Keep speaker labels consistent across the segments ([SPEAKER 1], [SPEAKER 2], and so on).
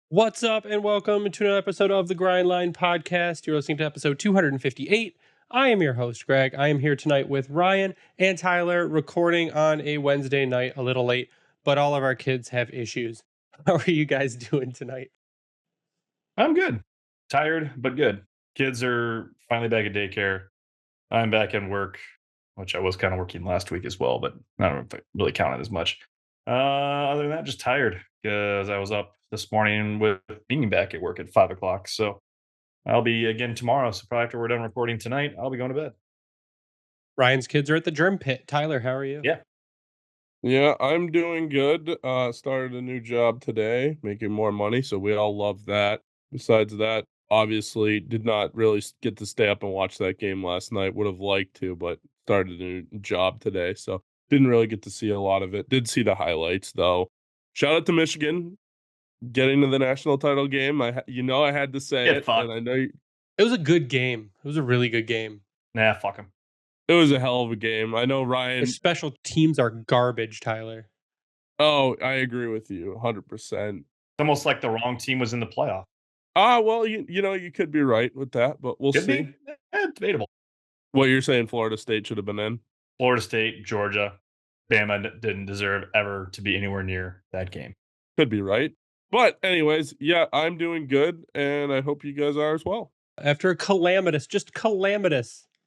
[SPEAKER 1] What's up, and welcome to another episode of the Grindline Podcast. You're listening to episode 258. I am your host, Greg. I am here tonight with Ryan and Tyler, recording on a Wednesday night, a little late, but all of our kids have issues. How are you guys doing tonight?
[SPEAKER 2] I'm good. Tired, but good. Kids are finally back at daycare. I'm back in work, which I was kind of working last week as well, but I don't know if it really counted as much. Other than that, just tired because I was up this morning with being back at work at 5 o'clock. So I'll be again tomorrow. So probably after we're done recording tonight, I'll be going to bed.
[SPEAKER 1] Ryan's kids are at the germ pit. Tyler, how are you?
[SPEAKER 2] Yeah.
[SPEAKER 3] Yeah, I'm doing good. Started a new job today, making more money, so we all love that. Besides that, obviously did not really get to stay up and watch that game last night. Would have liked to, but started a new job today, so didn't really get to see a lot of it. Did see the highlights though. Shout out to Michigan getting to the national title game. I had to say
[SPEAKER 2] Get
[SPEAKER 3] it,
[SPEAKER 2] fucked.
[SPEAKER 3] and I know
[SPEAKER 1] It was a good game. It was a really good game.
[SPEAKER 2] Nah, fuck them.
[SPEAKER 3] it was a hell of a game. I know
[SPEAKER 1] The
[SPEAKER 3] Ryan.
[SPEAKER 1] special teams are garbage, Tyler.
[SPEAKER 3] Oh, I agree with you 100%.
[SPEAKER 2] It's almost like the wrong team was in the playoff.
[SPEAKER 3] Well, you could be right with that, but we'll
[SPEAKER 2] Could
[SPEAKER 3] see.
[SPEAKER 2] be. Debatable.
[SPEAKER 3] What you're saying, Florida State should have been in?
[SPEAKER 2] Florida State, Georgia, Bama didn't deserve ever to be anywhere near that game.
[SPEAKER 3] Could be right. But anyways, yeah, I'm doing good, and I hope you guys are as well.
[SPEAKER 1] After a calamitous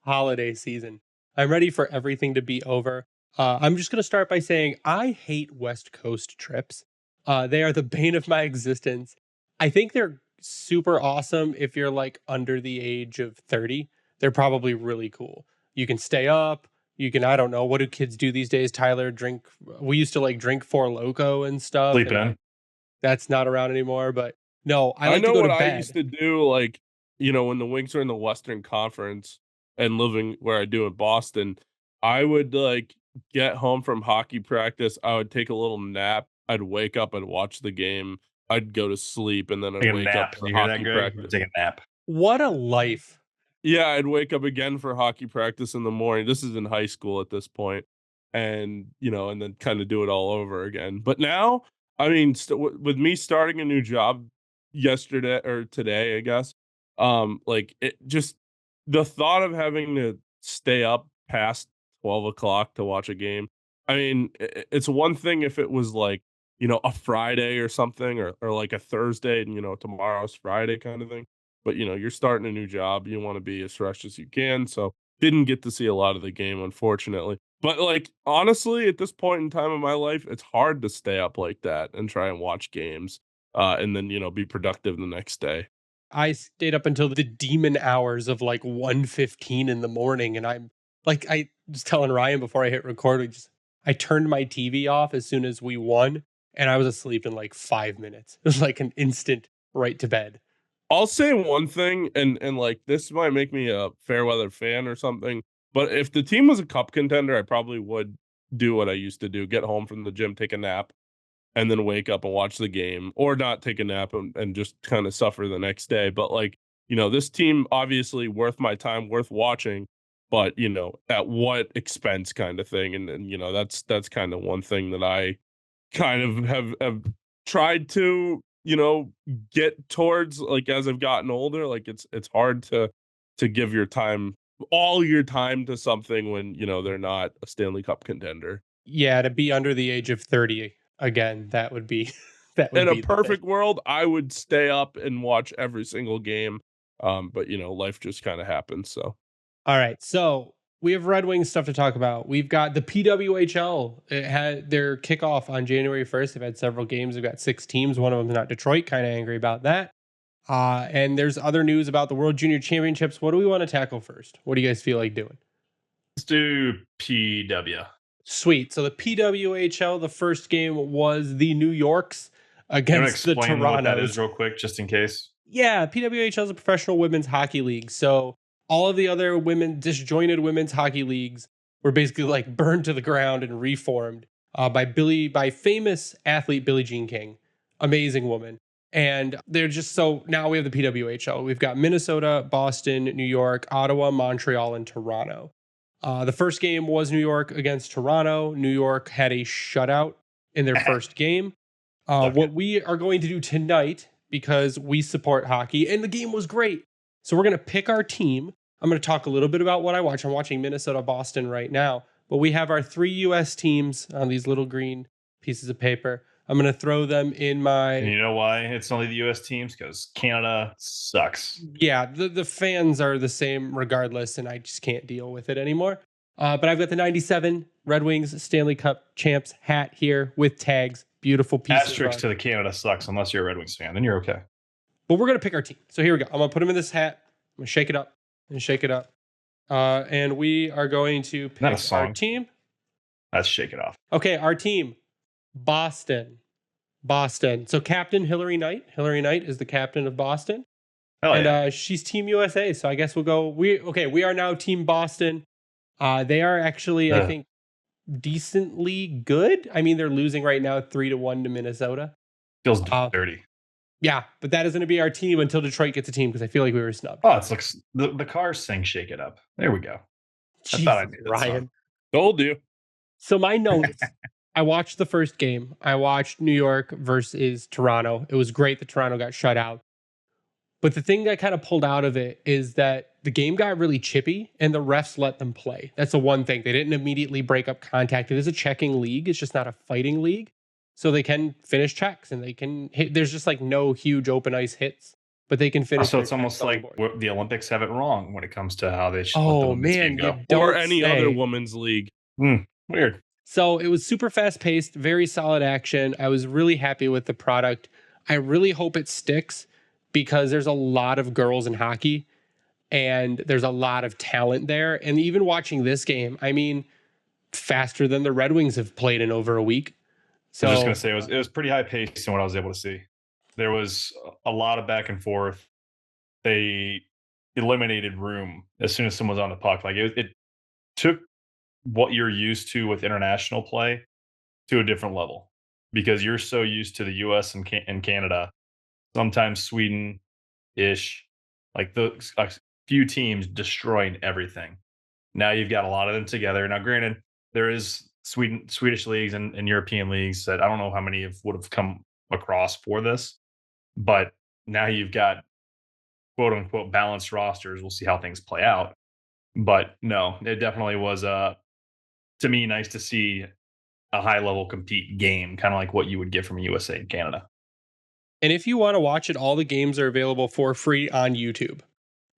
[SPEAKER 1] holiday season, I'm ready for everything to be over. I'm just going to start by saying I hate West Coast trips. They are the bane of my existence. I think they're super awesome if you're like under the age of 30. They're probably really cool. You can stay up. You can, I don't know, what do kids do these days, Tyler? We used to like drink Four Loko and stuff.
[SPEAKER 2] Sleep
[SPEAKER 1] and
[SPEAKER 2] in.
[SPEAKER 1] that's not around anymore, but no, I
[SPEAKER 3] I
[SPEAKER 1] like to
[SPEAKER 3] know
[SPEAKER 1] go
[SPEAKER 3] what
[SPEAKER 1] to
[SPEAKER 3] I
[SPEAKER 1] bed.
[SPEAKER 3] used to do, like, when the Wings are in the Western Conference and living where I do in Boston, I would like get home from hockey practice. I would take a little nap. I'd wake up and watch the game. I'd go to sleep, and then I'd
[SPEAKER 2] Take a
[SPEAKER 3] wake
[SPEAKER 2] nap.
[SPEAKER 3] up for
[SPEAKER 2] You hear that,
[SPEAKER 3] hockey
[SPEAKER 2] Greg?
[SPEAKER 3] practice.
[SPEAKER 2] Take a nap.
[SPEAKER 1] What a life.
[SPEAKER 3] Yeah, I'd wake up again for hockey practice in the morning. This is in high school at this point, and and then kind of do it all over again. But now, I mean, with me starting a new job yesterday or today, I guess, like it just the thought of having to stay up past 12 o'clock to watch a game. I mean, it's one thing if it was like a Friday or something, or like a Thursday, and tomorrow's Friday kind of thing. But you're starting a new job, you want to be as fresh as you can. So didn't get to see a lot of the game, unfortunately. But like honestly, at this point in time of my life, it's hard to stay up like that and try and watch games, and then be productive the next day.
[SPEAKER 1] I stayed up until the demon hours of like 1:15 in the morning, and I'm like, I was telling Ryan before I hit record, I turned my TV off as soon as we won, and I was asleep in like 5 minutes. It was like an instant right to bed.
[SPEAKER 3] I'll say one thing, and like this might make me a fair weather fan or something, but if the team was a cup contender, I probably would do what I used to do: get home from the gym, take a nap, and then wake up and watch the game, or not take a nap and just kind of suffer the next day. But like, this team obviously worth my time, worth watching, but at what expense kind of thing. And that's kind of one thing that I kind of have tried to, get towards, like, as I've gotten older. Like it's hard to give all your time to something when, they're not a Stanley Cup contender.
[SPEAKER 1] Yeah, to be under the age of 30 again, that would be that would
[SPEAKER 3] In a
[SPEAKER 1] be the thing.
[SPEAKER 3] perfect world, I would stay up and watch every single game. But life just kind of happens. So
[SPEAKER 1] All right, so we have Red Wings stuff to talk about. We've got the PWHL. It had their kickoff on January 1st. They've had several games. They've got 6 teams. One of them's not Detroit. Kind of angry about that. And there's other news about the World Junior Championships. What do we want to tackle first? What do you guys feel like doing?
[SPEAKER 2] Let's do PW.
[SPEAKER 1] Sweet. So the PWHL, the first game was the New Yorks against the
[SPEAKER 2] Explain what that is
[SPEAKER 1] Torontos.
[SPEAKER 2] real quick, just in case.
[SPEAKER 1] Yeah, PWHL is a professional women's hockey league. So all of the other disjointed women's hockey leagues were basically like burned to the ground and reformed by famous athlete Billie Jean King, amazing woman. And they're just so now we have the PWHL. We've got Minnesota, Boston, New York, Ottawa, Montreal, and Toronto. The first game was New York against Toronto. New York had a shutout in their first game. What we are going to do tonight because we support hockey and the game was great. So we're going to pick our team. I'm going to talk a little bit about what I watch. I'm watching Minnesota-Boston right now, but we have our 3 U.S. teams on these little green pieces of paper. I'm going to throw them in my...
[SPEAKER 2] And you know why it's only the U.S. teams? Because Canada sucks.
[SPEAKER 1] Yeah, the fans are the same regardless, and I just can't deal with it anymore. But I've got the 97 Red Wings Stanley Cup champs hat here with tags. Beautiful piece.
[SPEAKER 2] Asterisk to the Canada sucks unless you're a Red Wings fan. Then you're okay.
[SPEAKER 1] But we're going to pick our team. So here we go. I'm going to put them in this hat. I'm going to shake it up and shake it up. And we are going to pick our team.
[SPEAKER 2] Let's shake it off.
[SPEAKER 1] Okay, our team. Boston. So Captain Hillary Knight. Hillary Knight is the captain of Boston.
[SPEAKER 2] Hell yeah.
[SPEAKER 1] And she's Team USA. So I guess we'll go. We are now Team Boston. They are actually, I think, decently good. I mean, they're losing right now 3-1 to Minnesota.
[SPEAKER 2] Feels dirty.
[SPEAKER 1] Yeah, but that is going to be our team until Detroit gets a team because I feel like we were snubbed.
[SPEAKER 2] Oh, it's like the Cars sing "Shake It Up." There we go.
[SPEAKER 1] Jesus,
[SPEAKER 2] I thought I knew that
[SPEAKER 1] Ryan.
[SPEAKER 2] song.
[SPEAKER 3] Told you.
[SPEAKER 1] So my notes. I watched the first game. I watched New York versus Toronto. It was great that Toronto got shut out. But the thing that kind of pulled out of it is that the game got really chippy and the refs let them play. That's the one thing. They didn't immediately break up contact. It is a checking league. It's just not a fighting league. So they can finish checks and they can hit. There's just like no huge open ice hits, but they can finish.
[SPEAKER 2] So it's almost like the Olympics have it wrong when it comes to how they should let the women's
[SPEAKER 1] man,
[SPEAKER 2] game go.
[SPEAKER 3] Or any other women's league.
[SPEAKER 2] Weird.
[SPEAKER 1] So it was super fast paced, very solid action. I was really happy with the product. I really hope it sticks because there's a lot of girls in hockey and there's a lot of talent there. And even watching this game, I mean, faster than the Red Wings have played in over a week. So
[SPEAKER 2] I was just going to say, it was pretty high paced in what I was able to see. There was a lot of back and forth. They eliminated room as soon as someone was on the puck. Like it took what you're used to with international play to a different level because you're so used to the US and Canada, sometimes Sweden-ish, like a few teams destroying everything. Now you've got a lot of them together. Now, granted, there is Swedish leagues and European leagues that I don't know how many would have come across for this, but now you've got quote unquote balanced rosters. We'll see how things play out. But no, it definitely was to me nice to see a high level compete game, kind of like what you would get from USA and Canada.
[SPEAKER 1] And if you want to watch it, all the games are available for free on YouTube.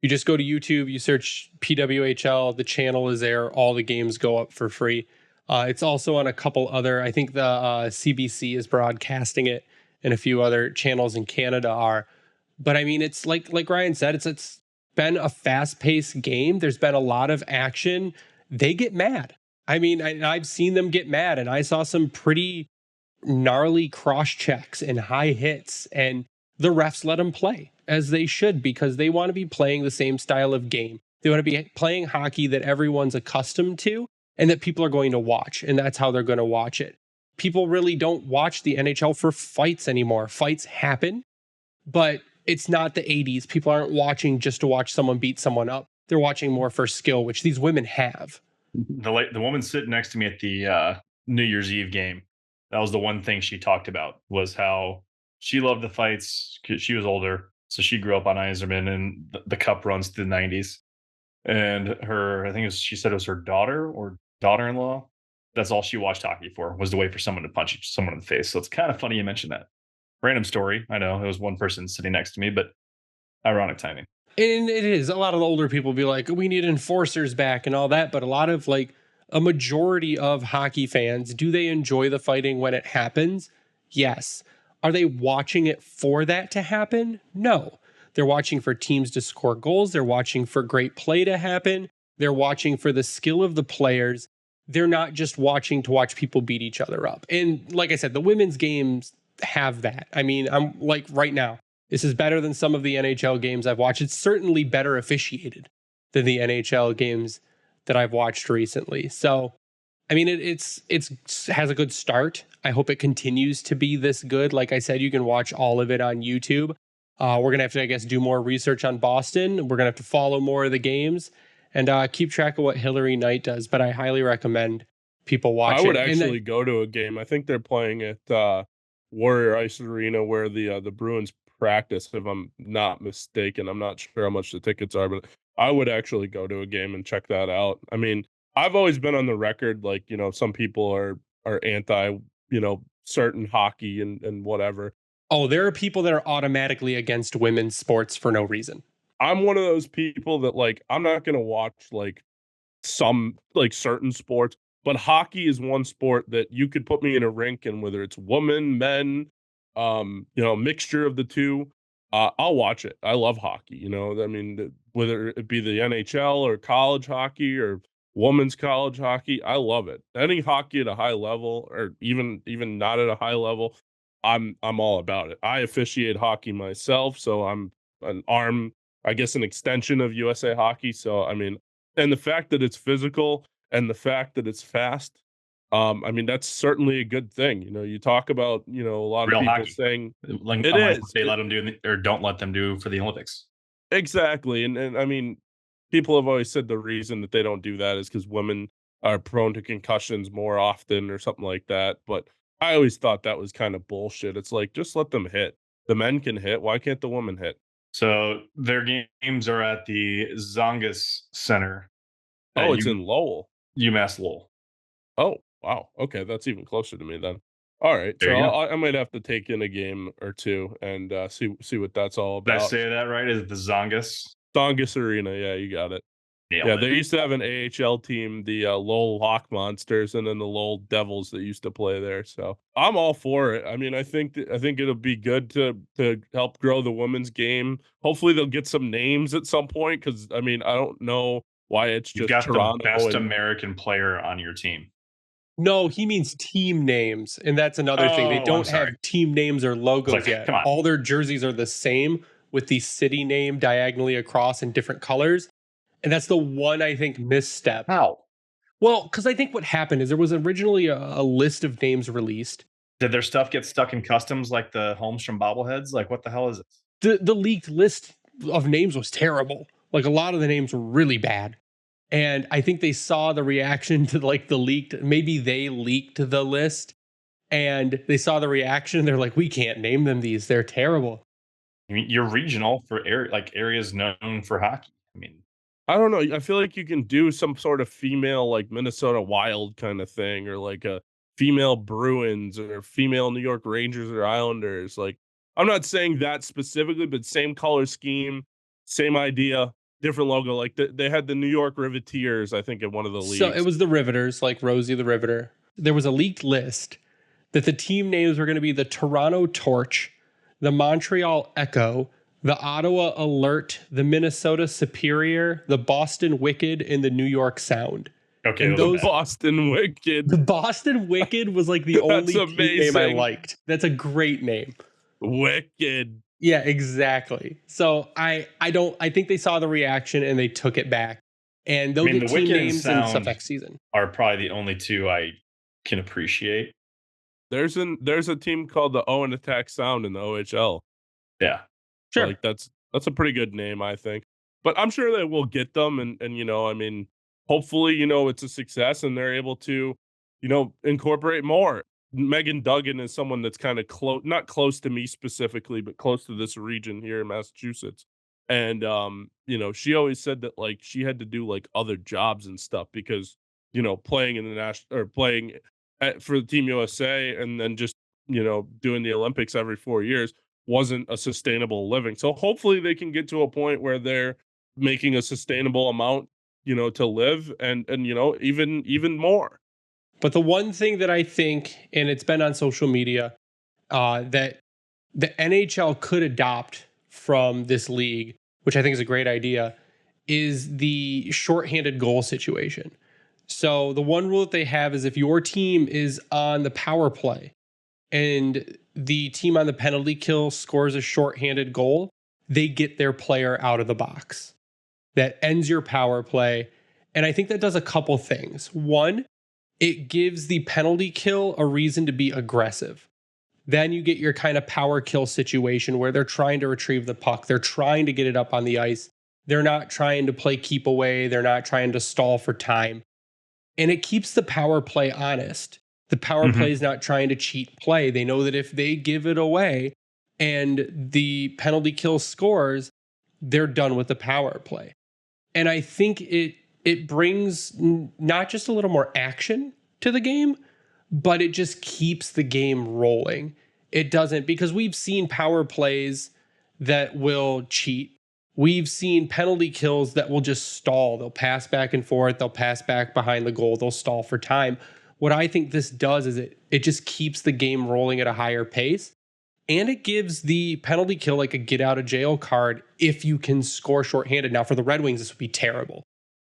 [SPEAKER 1] You just go to YouTube, you search PWHL, the channel is there, all the games go up for free. It's also on a couple other, I think the CBC is broadcasting it and a few other channels in Canada are. But I mean, it's like Ryan said, it's been a fast-paced game. There's been a lot of action. They get mad. I mean, I've seen them get mad, and I saw some pretty gnarly cross checks and high hits, and the refs let them play as they should because they want to be playing the same style of game. They want to be playing hockey that everyone's accustomed to and that people are going to watch, and that's how they're going to watch it. People really don't watch the NHL for fights anymore. Fights happen, but it's not the 80s. People aren't watching just to watch someone beat someone up. They're watching more for skill, which these women have.
[SPEAKER 2] The woman sitting next to me at the New Year's Eve game, that was the one thing she talked about, was how she loved the fights because she was older. So she grew up on Eiserman and the cup runs through the 90s. And she said it was her daughter or daughter-in-law. That's all she watched hockey for, was to wait for someone to punch someone in the face. So it's kind of funny you mentioned that. Random story. I know it was one person sitting next to me, but ironic timing.
[SPEAKER 1] And it is. A lot of the older people be like, we need enforcers back and all that. But a lot of a majority of hockey fans, do they enjoy the fighting when it happens? Yes. Are they watching it for that to happen? No. They're watching for teams to score goals. They're watching for great play to happen. They're watching for the skill of the players. They're not just watching to watch people beat each other up. And like I said, the women's games have that. I mean, I'm like right now, this is better than some of the NHL games I've watched. It's certainly better officiated than the NHL games that I've watched recently. So, I mean, it has a good start. I hope it continues to be this good. Like I said, you can watch all of it on YouTube. We're going to have to, I guess, do more research on Boston. We're going to have to follow more of the games and keep track of what Hillary Knight does. But I highly recommend people watch it.
[SPEAKER 3] I would actually go to a game. I think they're playing at Warrior Ice Arena where the Bruins practice, if I'm not mistaken. I'm not sure how much the tickets are, but I would actually go to a game and check that out. I mean, I've always been on the record, like, some people are anti, certain hockey and whatever.
[SPEAKER 1] Oh, there are people that are automatically against women's sports for no reason.
[SPEAKER 3] I'm one of those people that, like, I'm not gonna watch, like, some, like, certain sports, but hockey is one sport that you could put me in a rink, and whether it's women, men, mixture of the two, I'll watch it. I love hockey, I mean, whether it be the NHL or college hockey or women's college hockey, I love it. Any hockey at a high level or even not at a high level, I'm all about it. I officiate hockey myself, so I'm an arm, I guess, an extension of USA Hockey. So, I mean, and the fact that it's physical and the fact that it's fast, I mean, that's certainly a good thing. You talk about, a lot
[SPEAKER 2] Real
[SPEAKER 3] of people
[SPEAKER 2] hockey.
[SPEAKER 3] saying
[SPEAKER 2] Like,
[SPEAKER 3] it
[SPEAKER 2] unlike
[SPEAKER 3] is.
[SPEAKER 2] what they let them do or don't let them do for the Olympics.
[SPEAKER 3] Exactly. And I mean, people have always said the reason that they don't do that is because women are prone to concussions more often or something like that. But I always thought that was kind of bullshit. It's like, just let them hit. The men can hit. Why can't the women hit?
[SPEAKER 2] So their games are at the Zongas Center at
[SPEAKER 3] Oh, it's in Lowell.
[SPEAKER 2] UMass Lowell.
[SPEAKER 3] Oh, wow. Okay, that's even closer to me then. All right,
[SPEAKER 2] There
[SPEAKER 3] so
[SPEAKER 2] you go.
[SPEAKER 3] I might have to take in a game or two and see what that's all
[SPEAKER 2] Did I
[SPEAKER 3] about.
[SPEAKER 2] say that right? Is it the Zongas?
[SPEAKER 3] Dongus Arena, yeah, you got it. Yeah, they used to have an AHL team, the Lowell Lock Monsters, and then the Lowell Devils that used to play there. So I'm all for it. I mean, I think it'll be good to help grow the women's game. Hopefully, they'll get some names at some point because I mean, I don't know why it's
[SPEAKER 2] You've
[SPEAKER 3] just
[SPEAKER 2] got the
[SPEAKER 3] Toronto
[SPEAKER 2] best
[SPEAKER 3] and
[SPEAKER 2] American player on your team.
[SPEAKER 1] No, he means team names, and that's another thing. They
[SPEAKER 2] Oh,
[SPEAKER 1] don't
[SPEAKER 2] I'm sorry.
[SPEAKER 1] have team names or logos
[SPEAKER 2] Like,
[SPEAKER 1] yet.
[SPEAKER 2] come on.
[SPEAKER 1] All their jerseys are the same with the city name diagonally across in different colors. And that's the one, I think, misstep.
[SPEAKER 2] How?
[SPEAKER 1] Well, because I think what happened is there was originally a list of names released.
[SPEAKER 2] Did their stuff get stuck in customs like the Holmstrom bobbleheads? Like, what the hell is this?
[SPEAKER 1] The leaked list of names was terrible. Like, a lot of the names were really bad. And I think they saw the reaction to like the leaked, maybe they leaked the list and they saw the reaction and they're like, we can't name them these. They're terrible.
[SPEAKER 2] I mean, you're regional for areas known for hockey. I mean,
[SPEAKER 3] I don't know. I feel like you can do some sort of female, like Minnesota Wild kind of thing, or like a female Bruins or female New York Rangers or Islanders. Like, I'm not saying that specifically, but same color scheme, same idea, different logo. Like they had the New York Riveteers, I think, in one of the leagues.
[SPEAKER 1] So it was the Riveters, like Rosie the Riveter. There was a leaked list that the team names were going to be the Toronto Torch, the Montreal Echo, the Ottawa Alert, the Minnesota Superior, the Boston Wicked, and the New York Sound.
[SPEAKER 2] okay,
[SPEAKER 1] And
[SPEAKER 3] the Boston Wicked.
[SPEAKER 1] The Boston Wicked was like the only team name I liked. That's a great name.
[SPEAKER 3] Wicked.
[SPEAKER 1] Yeah, exactly. So I think they saw the reaction and they took it back. And they'll get team names in stuff next season.
[SPEAKER 2] Are probably the only two I can appreciate.
[SPEAKER 3] There's a team called the Owen Attack Sound in the OHL.
[SPEAKER 2] Yeah.
[SPEAKER 1] Sure.
[SPEAKER 3] Like that's a pretty good name, I think. But I'm sure they will get them and I mean, hopefully, it's a success and they're able to, incorporate more. Megan Duggan is someone that's kind of not close to me specifically, but close to this region here in Massachusetts. And she always said that like she had to do like other jobs and stuff because, playing in the national or playing for the Team USA and then just, doing the Olympics every 4 years wasn't a sustainable living. So hopefully they can get to a point where they're making a sustainable amount, to live and even more.
[SPEAKER 1] But the one thing that I think, and it's been on social media, that the NHL could adopt from this league, which I think is a great idea, is the shorthanded goal situation. So the one rule that they have is if your team is on the power play and the team on the penalty kill scores a shorthanded goal, they get their player out of the box. That ends your power play. And I think that does a couple things. One, it gives the penalty kill a reason to be aggressive. Then you get your kind of power kill situation where they're trying to retrieve the puck. They're trying to get it up on the ice. They're not trying to play keep away. They're not trying to stall for time. And it keeps the power play honest. The power play is not trying to cheat play. They know that if they give it away and the penalty kill scores, they're done with the power play. And I think it brings not just a little more action to the game, but it just keeps the game rolling. It doesn't, because we've seen power plays that will cheat. We've seen penalty kills that will just stall. They'll pass back and forth. They'll pass back behind the goal. They'll stall for time. What I think this does is it just keeps the game rolling at a higher pace. And it gives the penalty kill like a get out of jail card if you can score shorthanded. Now, for the Red Wings, this would be terrible.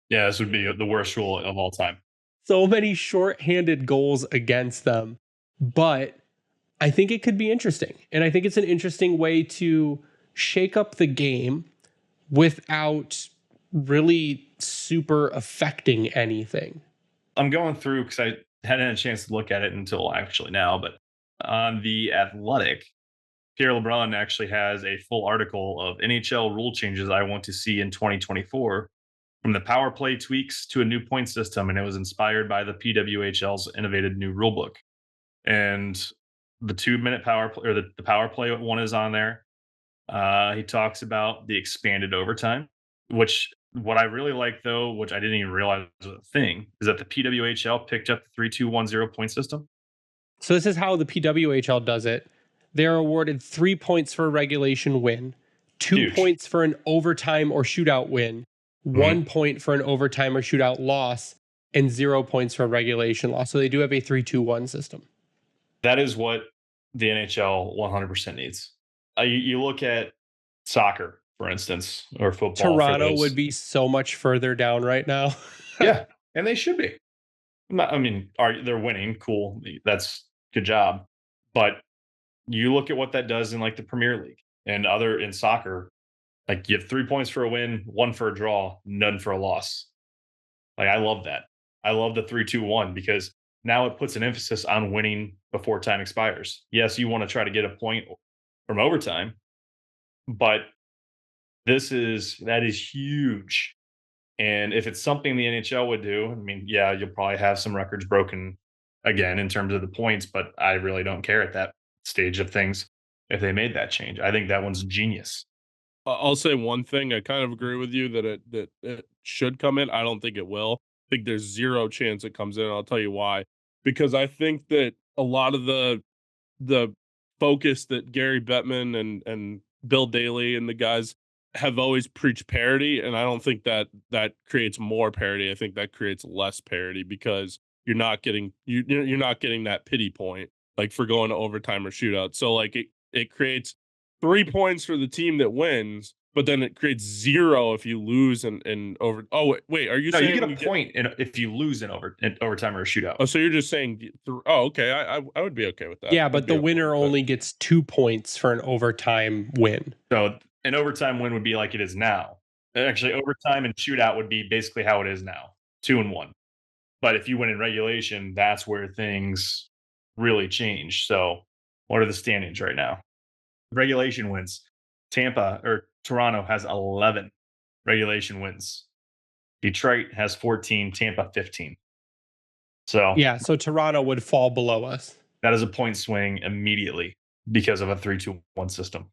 [SPEAKER 2] Yeah, this would be the worst rule of all time.
[SPEAKER 1] So many shorthanded goals against them. But I think it could be interesting. And I think it's an interesting way to shake up the game without really super affecting anything.
[SPEAKER 2] I'm going through because I hadn't had a chance to look at it until actually now, but on The Athletic, Pierre LeBrun actually has a full article of NHL rule changes I want to see in 2024, from the power play tweaks to a new point system, and it was inspired by the PWHL's innovative new rulebook. And the 2-minute power play, or the power play one, is on there. He talks about the expanded overtime, which what I really like, though, which I didn't even realize was a thing, is that the PWHL picked up the 3-2-1-0 point system.
[SPEAKER 1] So this is how the PWHL does it. They're awarded 3 points for a regulation win, 2 points for an overtime or shootout win, 1 point for an overtime or shootout loss, and 0 points for a regulation loss. So they do have a 3-2-1 system.
[SPEAKER 2] That is what the NHL 100% needs. You look at soccer, for instance, or football.
[SPEAKER 1] Toronto would be so much further down right now.
[SPEAKER 2] Yeah, and they should be. They're winning. Cool. That's good job. But you look at what that does in like the Premier League and in soccer, like you have 3 points for a win, 1 for a draw, none for a loss. Like, I love that. I love the 3-2-1 because now it puts an emphasis on winning before time expires. Yes, you want to try to get a point from overtime, but that is huge. And if it's something the NHL would do, I mean, yeah, you'll probably have some records broken again in terms of the points, but I really don't care at that stage of things if they made that change. I think that one's genius.
[SPEAKER 3] I'll say one thing. I kind of agree with you that it should come in. I don't think it will. I think there's 0 chance it comes in. I'll tell you why. Because I think that a lot of the focus that Gary Bettman and Bill Daly and the guys have always preached parity, and I don't think that creates more parity. I think that creates less parity because you're not getting that pity point like for going to overtime or shootout. So like it creates 3 points for the team that wins, but then it creates 0 if you lose in over. Oh wait, are you saying
[SPEAKER 2] you get a point if you lose in overtime or a shootout?
[SPEAKER 3] Oh, so you're just saying? Oh, okay. I would be okay with that.
[SPEAKER 1] Yeah, but the winner only gets 2 points for an overtime win.
[SPEAKER 2] So an overtime win would be like it is now. Actually, overtime and shootout would be basically how it is now, 2-1. But if you win in regulation, that's where things really change. So what are the standings right now? Regulation wins. Toronto has 11 regulation wins. Detroit has 14, Tampa 15. So
[SPEAKER 1] yeah, so Toronto would fall below us.
[SPEAKER 2] That is a point swing immediately because of a 3-2-1 system.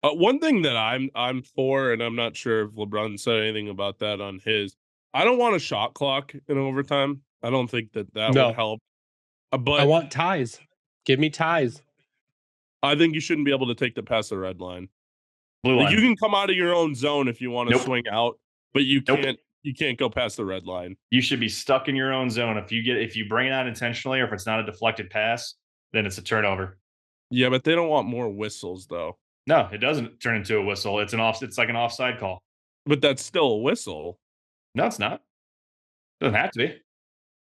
[SPEAKER 3] One thing that I'm for, and I'm not sure if LeBron said anything about that on his, I don't want a shot clock in overtime. I don't think that would help. But
[SPEAKER 1] I want ties. Give me ties.
[SPEAKER 3] I think you shouldn't be able to take the past the red line.
[SPEAKER 2] Blue line.
[SPEAKER 3] You can come out of your own zone if you want to swing out, but you can't. You can't go past the red line.
[SPEAKER 2] You should be stuck in your own zone. If you bring it out intentionally, or if it's not a deflected pass, then it's a turnover.
[SPEAKER 3] Yeah, but they don't want more whistles, though.
[SPEAKER 2] No, it doesn't turn into a whistle. It's like an offside call.
[SPEAKER 3] But that's still a whistle.
[SPEAKER 2] No, it's not. It doesn't have to be.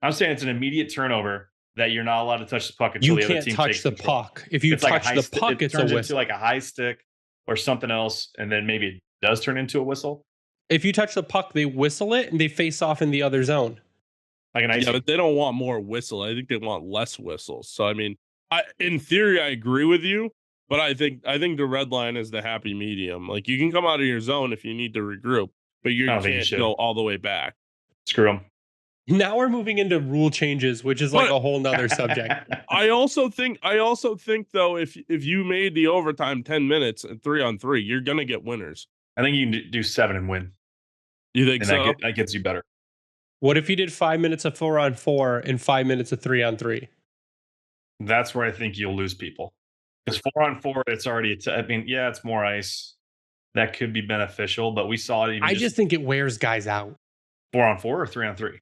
[SPEAKER 2] I'm saying it's an immediate turnover that you're not allowed to touch the puck until the other team takes control. You can't touch the puck.
[SPEAKER 1] If you touch the puck, it's a whistle. It turns into
[SPEAKER 2] like a high stick or something else, and then maybe it does turn into a whistle.
[SPEAKER 1] If you touch the puck, they whistle it and they face off in the other zone.
[SPEAKER 3] Like an ice. Yeah, but they don't want more whistle. I think they want less whistles. So I mean, in theory, I agree with you, but I think the red line is the happy medium. Like you can come out of your zone if you need to regroup, but you can't go all the way back.
[SPEAKER 2] Screw them.
[SPEAKER 1] Now we're moving into rule changes, which is like a whole nother subject.
[SPEAKER 3] I also think though, if you made the overtime 10 minutes at 3-on-3, you're gonna get winners.
[SPEAKER 2] I think you can do 7 and win.
[SPEAKER 3] You think
[SPEAKER 2] And
[SPEAKER 3] so?
[SPEAKER 2] that gets you better.
[SPEAKER 1] What if you did 5 minutes of 4-on-4 and 5 minutes of 3-on-3?
[SPEAKER 2] That's where I think you'll lose people. Because 4-on-4, it's already. It's more ice. That could be beneficial, but we saw it.
[SPEAKER 1] I just think it wears guys out.
[SPEAKER 2] 4-on-4 or 3-on-3.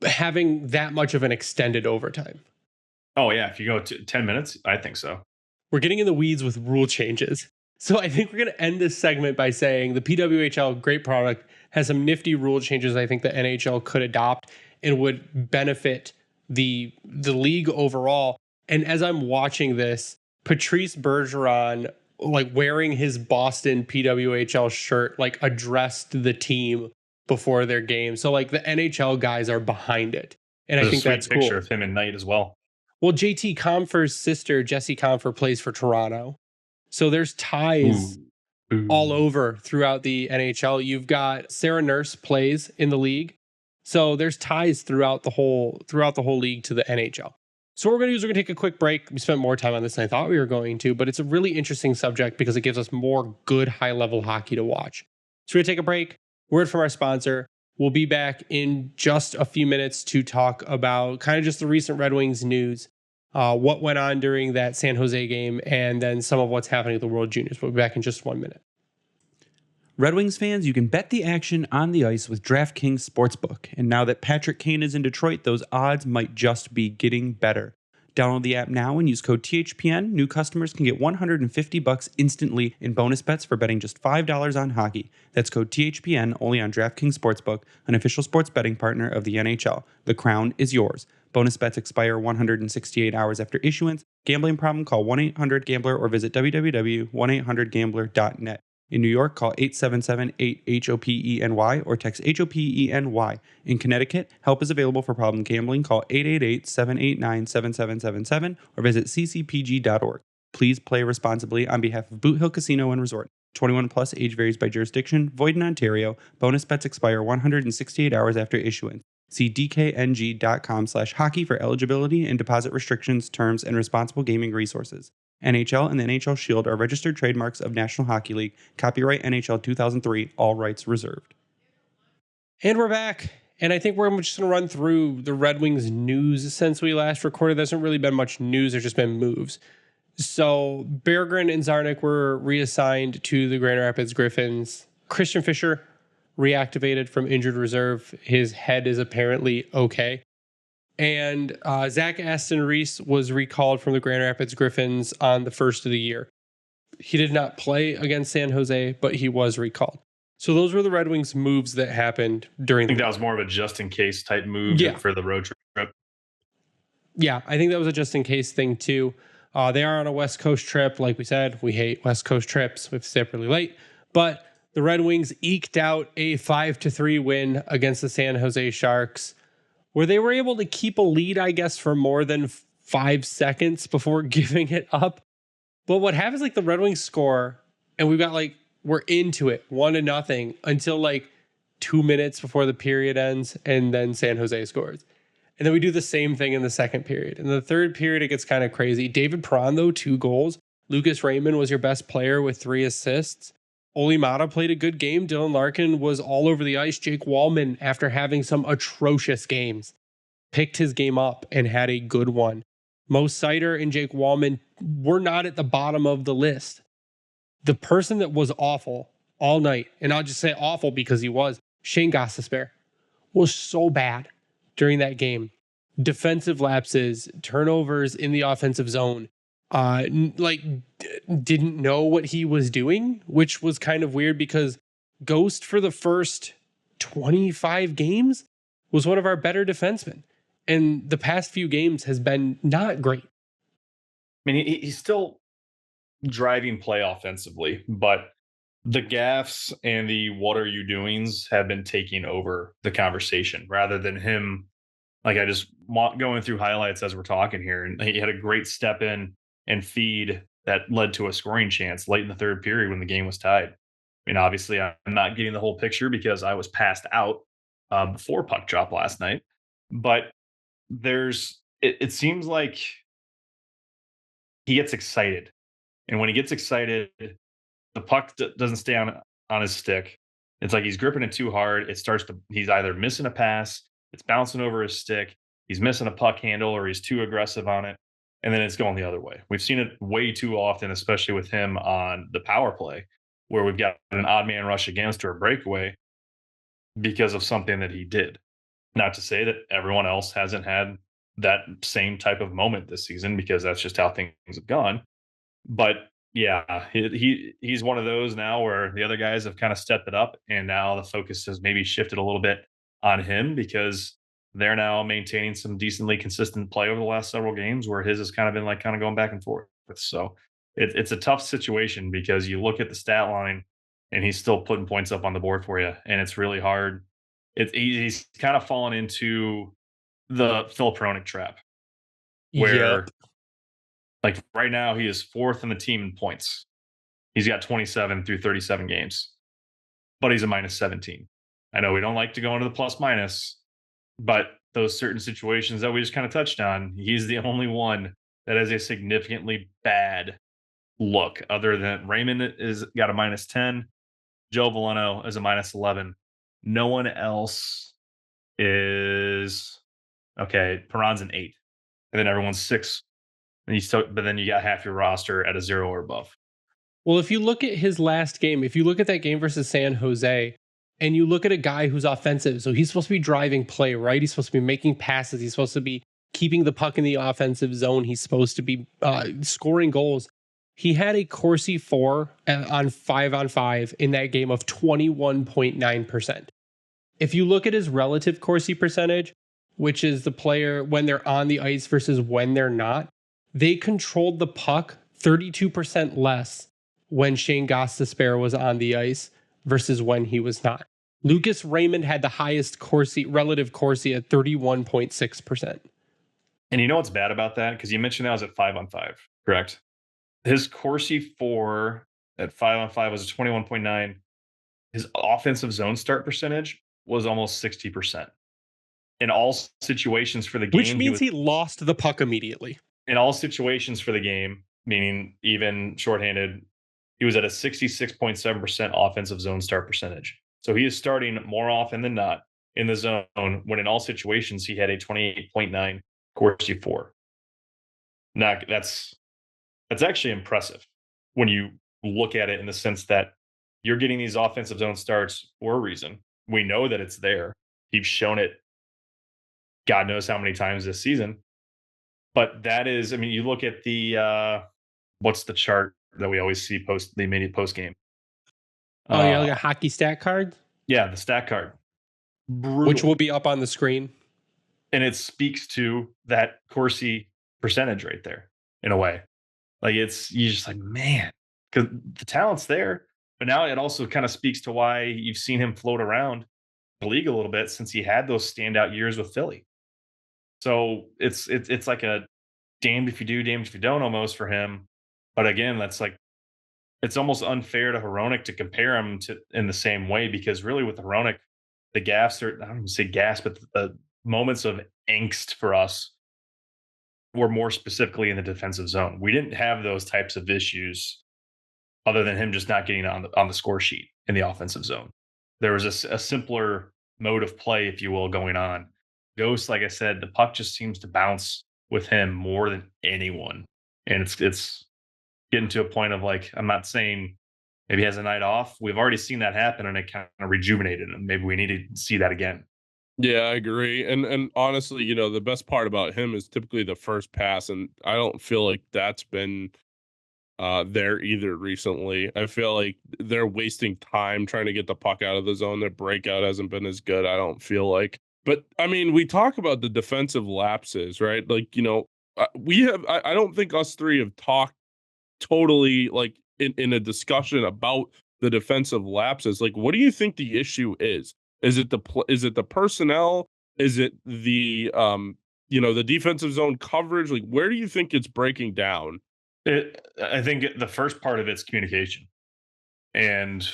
[SPEAKER 1] Having that much of an extended overtime.
[SPEAKER 2] Oh yeah, if you go to 10 minutes, I think so.
[SPEAKER 1] We're getting in the weeds with rule changes. So I think we're going to end this segment by saying the PWHL, great product, has some nifty rule changes I think the NHL could adopt and would benefit the league overall. And as I'm watching this, Patrice Bergeron, like wearing his Boston PWHL shirt, like addressed the team before their game. So like the NHL guys are behind it. And I think that's cool.
[SPEAKER 2] Picture of him and Knight as well.
[SPEAKER 1] Well, JT Compher's sister, Jessie Compher, plays for Toronto. So there's ties all over throughout the NHL. You've got Sarah Nurse plays in the league. So there's ties throughout the whole league to the NHL. So what we're going to do is we're going to take a quick break. We spent more time on this than I thought we were going to, but it's a really interesting subject because it gives us more good high-level hockey to watch. So we're going to take a break. Word from our sponsor. We'll be back in just a few minutes to talk about kind of just the recent Red Wings news, what went on during that San Jose game, and then some of what's happening at the World Juniors. We'll be back in just 1 minute.
[SPEAKER 4] Red Wings fans, you can bet the action on the ice with DraftKings Sportsbook. And now that Patrick Kane is in Detroit, those odds might just be getting better. Download the app now and use code THPN. New customers can get $150 instantly in bonus bets for betting just $5 on hockey. That's code THPN only on DraftKings Sportsbook, an official sports betting partner of the NHL. The crown is yours. Bonus bets expire 168 hours after issuance. Gambling problem? Call 1-800-GAMBLER or visit www.1800gambler.net. In New York, call 877-8-HOPENY or text HOPENY. In Connecticut, help is available for problem gambling. Call 888-789-7777 or visit ccpg.org. Please play responsibly on behalf of Boot Hill Casino and Resort. 21 plus, age varies by jurisdiction, void in Ontario. Bonus bets expire 168 hours after issuance. See dkng.com/hockey for eligibility and deposit restrictions, terms, and responsible gaming resources. NHL and the NHL Shield are registered trademarks of National Hockey League. Copyright NHL 2003, all rights reserved.
[SPEAKER 1] And we're back. And I think we're just going to run through the Red Wings news since we last recorded. There hasn't really been much news. There's just been moves. So Berggren and Zarnik were reassigned to the Grand Rapids Griffins. Christian Fischer reactivated from injured reserve. His head is apparently okay. And Zach Aston Reese was recalled from the Grand Rapids Griffins on the first of the year. He did not play against San Jose, but he was recalled. So those were the Red Wings moves that happened during.
[SPEAKER 2] I think that was more of a just-in-case type move for the road trip.
[SPEAKER 1] Yeah, I think that was a just-in-case thing too. They are on a West Coast trip. Like we said, we hate West Coast trips. We have to stay up really late. But the Red Wings eked out a 5-3 win against the San Jose Sharks, where they were able to keep a lead, I guess, for more than 5 seconds before giving it up. But what happens, like the Red Wings score, and we're into it 1-0 until 2 minutes before the period ends, and then San Jose scores. And then we do the same thing in the second period. In the third period, it gets kind of crazy. David Perron, though, 2 goals. Lucas Raymond was your best player with 3 assists. Oli Mata played a good game. Dylan Larkin was all over the ice. Jake Wallman, after having some atrocious games, picked his game up and had a good one. Mo Sider and Jake Wallman were not at the bottom of the list. The person that was awful all night, and I'll just say awful because he was, Shayne Gostisbehere, was so bad during that game. Defensive lapses, turnovers in the offensive zone. Didn't know what he was doing, which was kind of weird because Ghost for the first 25 games was one of our better defensemen. And the past few games has been not great.
[SPEAKER 2] I mean, he's still driving play offensively, but the gaffes and the what are you doings have been taking over the conversation rather than him. Like, I just going through highlights as we're talking here, and he had a great step in and feed that led to a scoring chance late in the third period when the game was tied. I mean, obviously, I'm not getting the whole picture because I was passed out before puck drop last night. But it seems like he gets excited. And when he gets excited, the puck doesn't stay on his stick. It's like he's gripping it too hard. He's either missing a pass, it's bouncing over his stick, he's missing a puck handle, or he's too aggressive on it. And then it's going the other way. We've seen it way too often, especially with him on the power play, where we've got an odd man rush against or a breakaway because of something that he did. Not to say that everyone else hasn't had that same type of moment this season, because that's just how things have gone. But yeah, he's one of those now where the other guys have kind of stepped it up, and now the focus has maybe shifted a little bit on him, because they're now maintaining some decently consistent play over the last several games, where his has kind of been like kind of going back and forth. So it's a tough situation, because you look at the stat line and he's still putting points up on the board for you, and it's really hard. He's kind of fallen into the Filip Hronek trap, where
[SPEAKER 1] Yep.
[SPEAKER 2] like right now he is fourth in the team in points. He's got 27 through 37 games, but he's a minus 17. I know we don't like to go into the plus minus, but those certain situations that we just kind of touched on, he's the only one that has a significantly bad look. Other than Raymond is got a minus 10, Joe Veleno is a minus 11. No one else is okay. Perron's an 8, and then everyone's 6. But then you got half your roster at a 0 or above.
[SPEAKER 1] Well, if you look at his last game, if you look at that game versus San Jose, and you look at a guy who's offensive, so he's supposed to be driving play, right? He's supposed to be making passes. He's supposed to be keeping the puck in the offensive zone. He's supposed to be scoring goals. He had a Corsi 4 on 5-on-5 in that game of 21.9%. If you look at his relative Corsi percentage, which is the player when they're on the ice versus when they're not, they controlled the puck 32% less when Shayne Gostisbehere was on the ice versus when he was not. Lucas Raymond had the highest relative Corsi at 31.6%.
[SPEAKER 2] And you know what's bad about that? Because you mentioned that was at 5-on-5, correct? His Corsi 4 at 5-on-5 was a 21.9. His offensive zone start percentage was almost 60%. In all situations for the game,
[SPEAKER 1] Which means he lost the puck immediately.
[SPEAKER 2] In all situations for the game, meaning even shorthanded, he was at a 66.7% offensive zone start percentage. So he is starting more often than not in the zone, when in all situations he had a 28.9 Corsi 4. Now that's actually impressive when you look at it in the sense that you're getting these offensive zone starts for a reason. We know that it's there. He's shown it God knows how many times this season. But that is, I mean, you look at the what's the chart that we always see the immediate post game?
[SPEAKER 1] Oh, yeah, like a hockey stat card?
[SPEAKER 2] Yeah, the stat card. Brutal.
[SPEAKER 1] Which will be up on the screen.
[SPEAKER 2] And it speaks to that Corsi percentage right there, in a way. Like you're just like, man, because the talent's there. But now it also kind of speaks to why you've seen him float around the league a little bit since he had those standout years with Philly. So it's like a damned if you do, damned if you don't almost for him. But again, that's like, it's almost unfair to Hronek to compare him to in the same way, because really with Hronek, the gaffes are, I don't even say gas, but the moments of angst for us were more specifically in the defensive zone. We didn't have those types of issues other than him just not getting on the score sheet in the offensive zone. There was a simpler mode of play, if you will, going on. Ghost, like I said, the puck just seems to bounce with him more than anyone. And it's getting to a point of like, I'm not saying maybe he has a night off. We've already seen that happen and it kind of rejuvenated him. Maybe we need to see that again.
[SPEAKER 3] Yeah, I agree. And honestly, you know, the best part about him is typically the first pass, and I don't feel like that's been there either recently. I feel like they're wasting time trying to get the puck out of the zone. Their breakout hasn't been as good, I don't feel like. But I mean, we talk about the defensive lapses, right? Like, you know, I don't think us three have talked totally like in a discussion about the defensive lapses. Like, what do you think the issue is? Is it the personnel? Is it the you know, the defensive zone coverage? Like, where do you think it's breaking down?
[SPEAKER 2] I think the first part of it's communication. And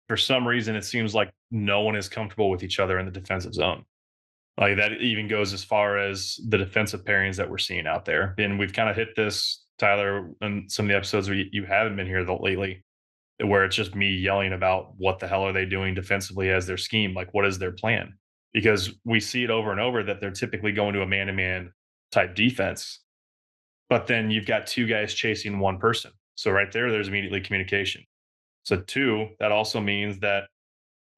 [SPEAKER 2] for some reason, it seems like no one is comfortable with each other in the defensive zone. Like that even goes as far as the defensive pairings that we're seeing out there. And we've kind of hit this, Tyler, in some of the episodes where you haven't been here lately, where it's just me yelling about what the hell are they doing defensively as their scheme? Like, what is their plan? Because we see it over and over that they're typically going to a man-to-man type defense, but then you've got two guys chasing one person. So right there's immediately communication. So two, that also means that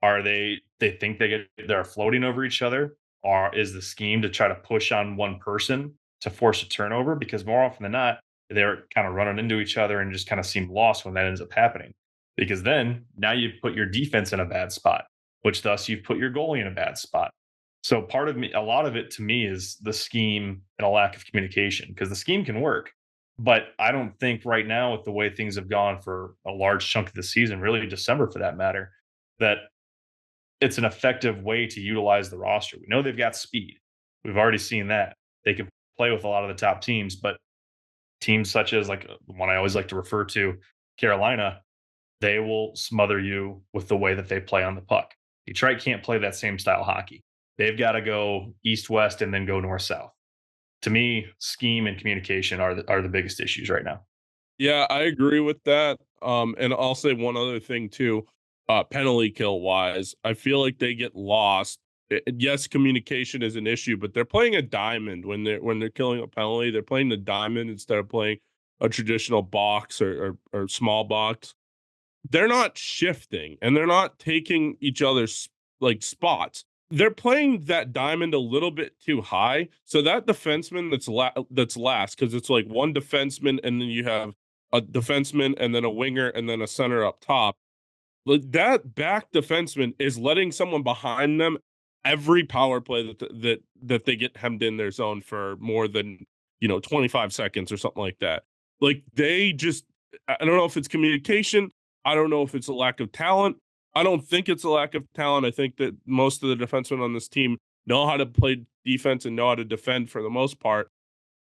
[SPEAKER 2] they think they're floating over each other, or is the scheme to try to push on one person to force a turnover? Because more often than not, they're kind of running into each other and just kind of seem lost when that ends up happening. Because then now you put your defense in a bad spot, which thus you've put your goalie in a bad spot. So a lot of it to me is the scheme and a lack of communication, because the scheme can work. But I don't think right now, with the way things have gone for a large chunk of the season, really December for that matter, that it's an effective way to utilize the roster. We know they've got speed. We've already seen that. They can play with a lot of the top teams, but teams such as, like, the one I always like to refer to, Carolina, they will smother you with the way that they play on the puck. Detroit can't play that same style hockey. They've got to go east-west and then go north-south. To me, scheme and communication are the biggest issues right now.
[SPEAKER 3] Yeah, I agree with that. And I'll say one other thing too. Penalty kill wise, I feel like they get lost. Yes, communication is an issue, but they're playing a diamond when they're killing a penalty. They're playing the diamond instead of playing a traditional box or small box. They're not shifting and they're not taking each other's like spots. They're playing that diamond a little bit too high. So that defenseman that's last, because it's like one defenseman and then you have a defenseman and then a winger and then a center up top. Like that back defenseman is letting someone behind them every power play that they get hemmed in their zone for more than 25 seconds or something like that. Like I don't know if it's communication. I don't know if it's a lack of talent. I don't think it's a lack of talent. I think that most of the defensemen on this team know how to play defense and know how to defend for the most part.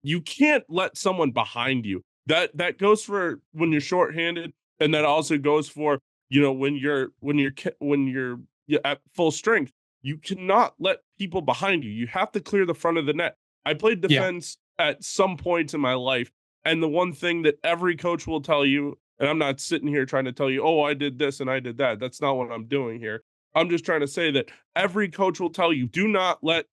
[SPEAKER 3] You can't let someone behind you. That goes for when you're shorthanded, and that also goes for when you're at full strength. You cannot let people behind you. You have to clear the front of the net. I played defense at some points in my life, and the one thing that every coach will tell you, and I'm not sitting here trying to tell you, oh, I did this and I did that. That's not what I'm doing here. I'm just trying to say that every coach will tell you, do not let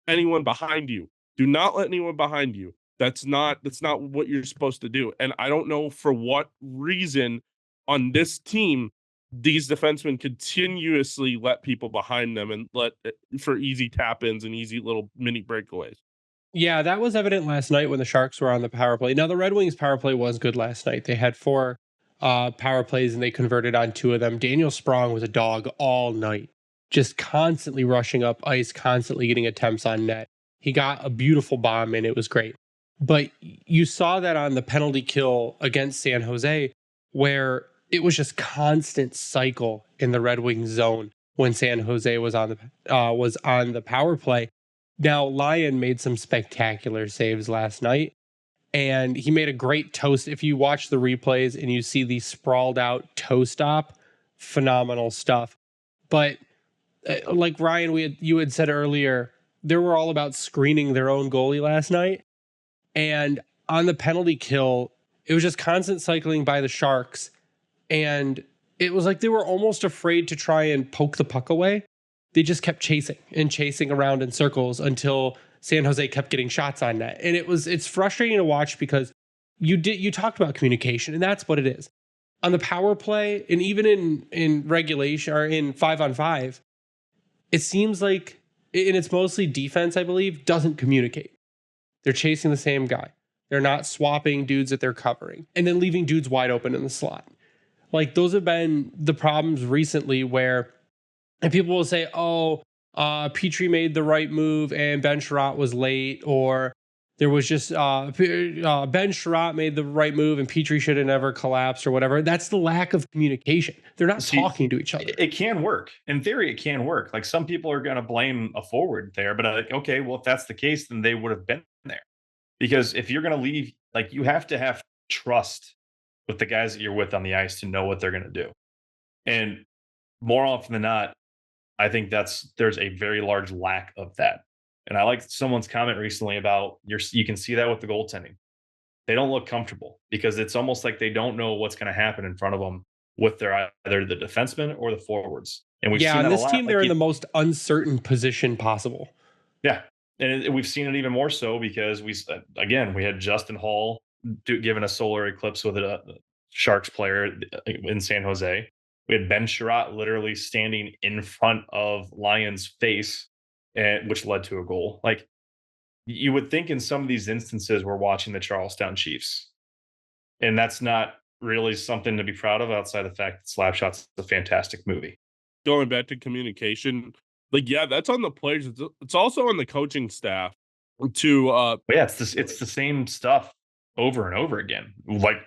[SPEAKER 3] anyone behind you. Do not let anyone behind you. That's not what you're supposed to do. And I don't know for what reason on this team these defensemen continuously let people behind them and let for easy tap-ins and easy little mini breakaways.
[SPEAKER 1] Yeah, that was evident last night when the Sharks were on the power play. Now, the Red Wings power play was good last night. They had 4 power plays and they converted on 2 of them. Daniel Sprong was a dog all night, just constantly rushing up ice, constantly getting attempts on net. He got a beautiful bomb and it was great. But you saw that on the penalty kill against San Jose, where it was just constant cycle in the Red Wings zone when San Jose was on the power play. Now, Lyon made some spectacular saves last night, and he made a great toast. If you watch the replays and you see the sprawled out toe stop, phenomenal stuff. But like Ryan, you had said earlier, they were all about screening their own goalie last night. And on the penalty kill, it was just constant cycling by the Sharks. And it was like they were almost afraid to try and poke the puck away. They just kept chasing around in circles until San Jose kept getting shots on net. And it's frustrating to watch because you talked about communication, and that's what it is. On the power play, and even in regulation or in 5-on-5, it seems like, and it's mostly defense, I believe, doesn't communicate. They're chasing the same guy. They're not swapping dudes that they're covering and then leaving dudes wide open in the slot. Like, those have been the problems recently where, and people will say, oh, Petry made the right move and Ben Sherratt was late, or there was just Ben Sherratt made the right move and Petry should have never collapsed or whatever. That's the lack of communication. They're not talking to each other.
[SPEAKER 2] It can work. In theory, it can work. Like, some people are going to blame a forward there, but okay, well, if that's the case, then they would have been there. Because if you're going to leave, like, you have to have trust with the guys that you're with on the ice to know what they're going to do. And more often than not, I think there's a very large lack of that. And I like someone's comment recently about you can see that with the goaltending. They don't look comfortable because it's almost like they don't know what's going to happen in front of them with their either the defensemen or the forwards. And we've
[SPEAKER 1] Yeah,
[SPEAKER 2] seen
[SPEAKER 1] on
[SPEAKER 2] that a
[SPEAKER 1] this
[SPEAKER 2] lot.
[SPEAKER 1] team, they're in the most uncertain position possible.
[SPEAKER 2] Yeah. And we've seen it even more so because we had Justin Holl giving a solar eclipse with a Sharks player in San Jose. We had Ben Sherratt literally standing in front of Lyon's face, which led to a goal. Like, you would think in some of these instances we're watching the Charlestown Chiefs, and that's not really something to be proud of outside the fact that Slapshot's a fantastic movie.
[SPEAKER 3] Going back to communication, like, yeah, that's on the players. It's also on the coaching staff to
[SPEAKER 2] But yeah, it's the same stuff over and over again. Like,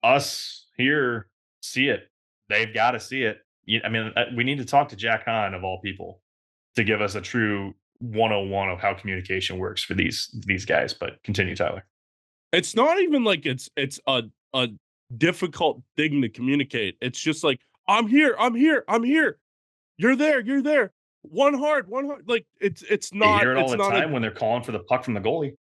[SPEAKER 2] us here see it. They've got to see it. I mean, we need to talk to Jack Hahn of all people to give us a true 101 of how communication works for these guys. But continue, Tyler.
[SPEAKER 3] It's not even like it's a difficult thing to communicate. It's just like, I'm here. You're there. One heart. Like, it's not.
[SPEAKER 2] You hear it all
[SPEAKER 3] it's
[SPEAKER 2] the
[SPEAKER 3] not
[SPEAKER 2] time when they're calling for the puck from the goalie.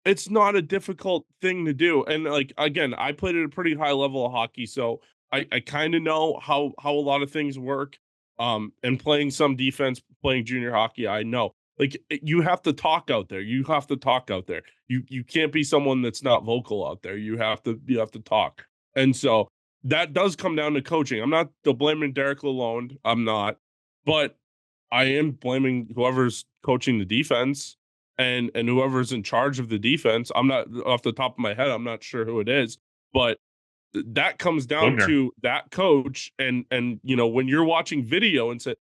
[SPEAKER 3] It's not a difficult thing to do. And, like, again, I played at a pretty high level of hockey, so I kind of know how a lot of things work. And playing some defense, playing junior hockey, I know. Like, you have to talk out there. You can't be someone that's not vocal out there. You have to talk. And so that does come down to coaching. I'm not blaming Derek Lalonde. I'm not. But I am blaming whoever's coaching the defense and whoever's in charge of the defense. I'm not, off the top of my head, I'm not sure who it is, but that comes down to that coach. And when you're watching video and say,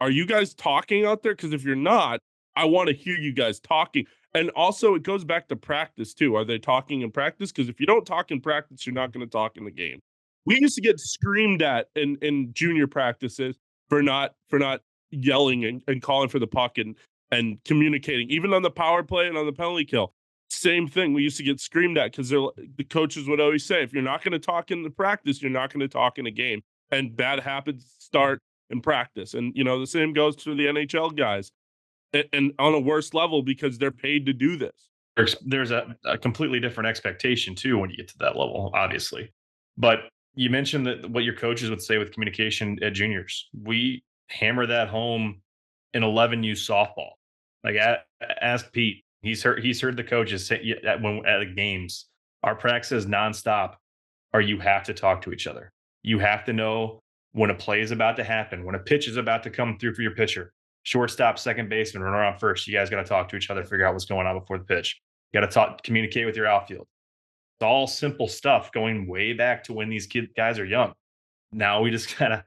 [SPEAKER 3] are you guys talking out there? Because if you're not, I want to hear you guys talking. And also, it goes back to practice too. Are they talking in practice? Because if you don't talk in practice, you're not going to talk in the game. We used to get screamed at in junior practices for not yelling and calling for the puck and communicating, even on the power play and on the penalty kill. Same thing. We used to get screamed at because the coaches would always say, if you're not going to talk in the practice, you're not going to talk in a game. And bad habits start in practice. And, the same goes to the NHL guys. And on a worse level because they're paid to do this.
[SPEAKER 2] There's a completely different expectation, too, when you get to that level, obviously. But you mentioned that what your coaches would say with communication at juniors. We hammer that home in 11U softball. Like, ask Pete. He's heard the coaches say at the games, our practice is nonstop, or you have to talk to each other. You have to know when a play is about to happen, when a pitch is about to come through for your pitcher. Shortstop, second baseman, runner on first. You guys got to talk to each other, figure out what's going on before the pitch. You got to communicate with your outfield. It's all simple stuff going way back to when these guys are young. Now we just gotta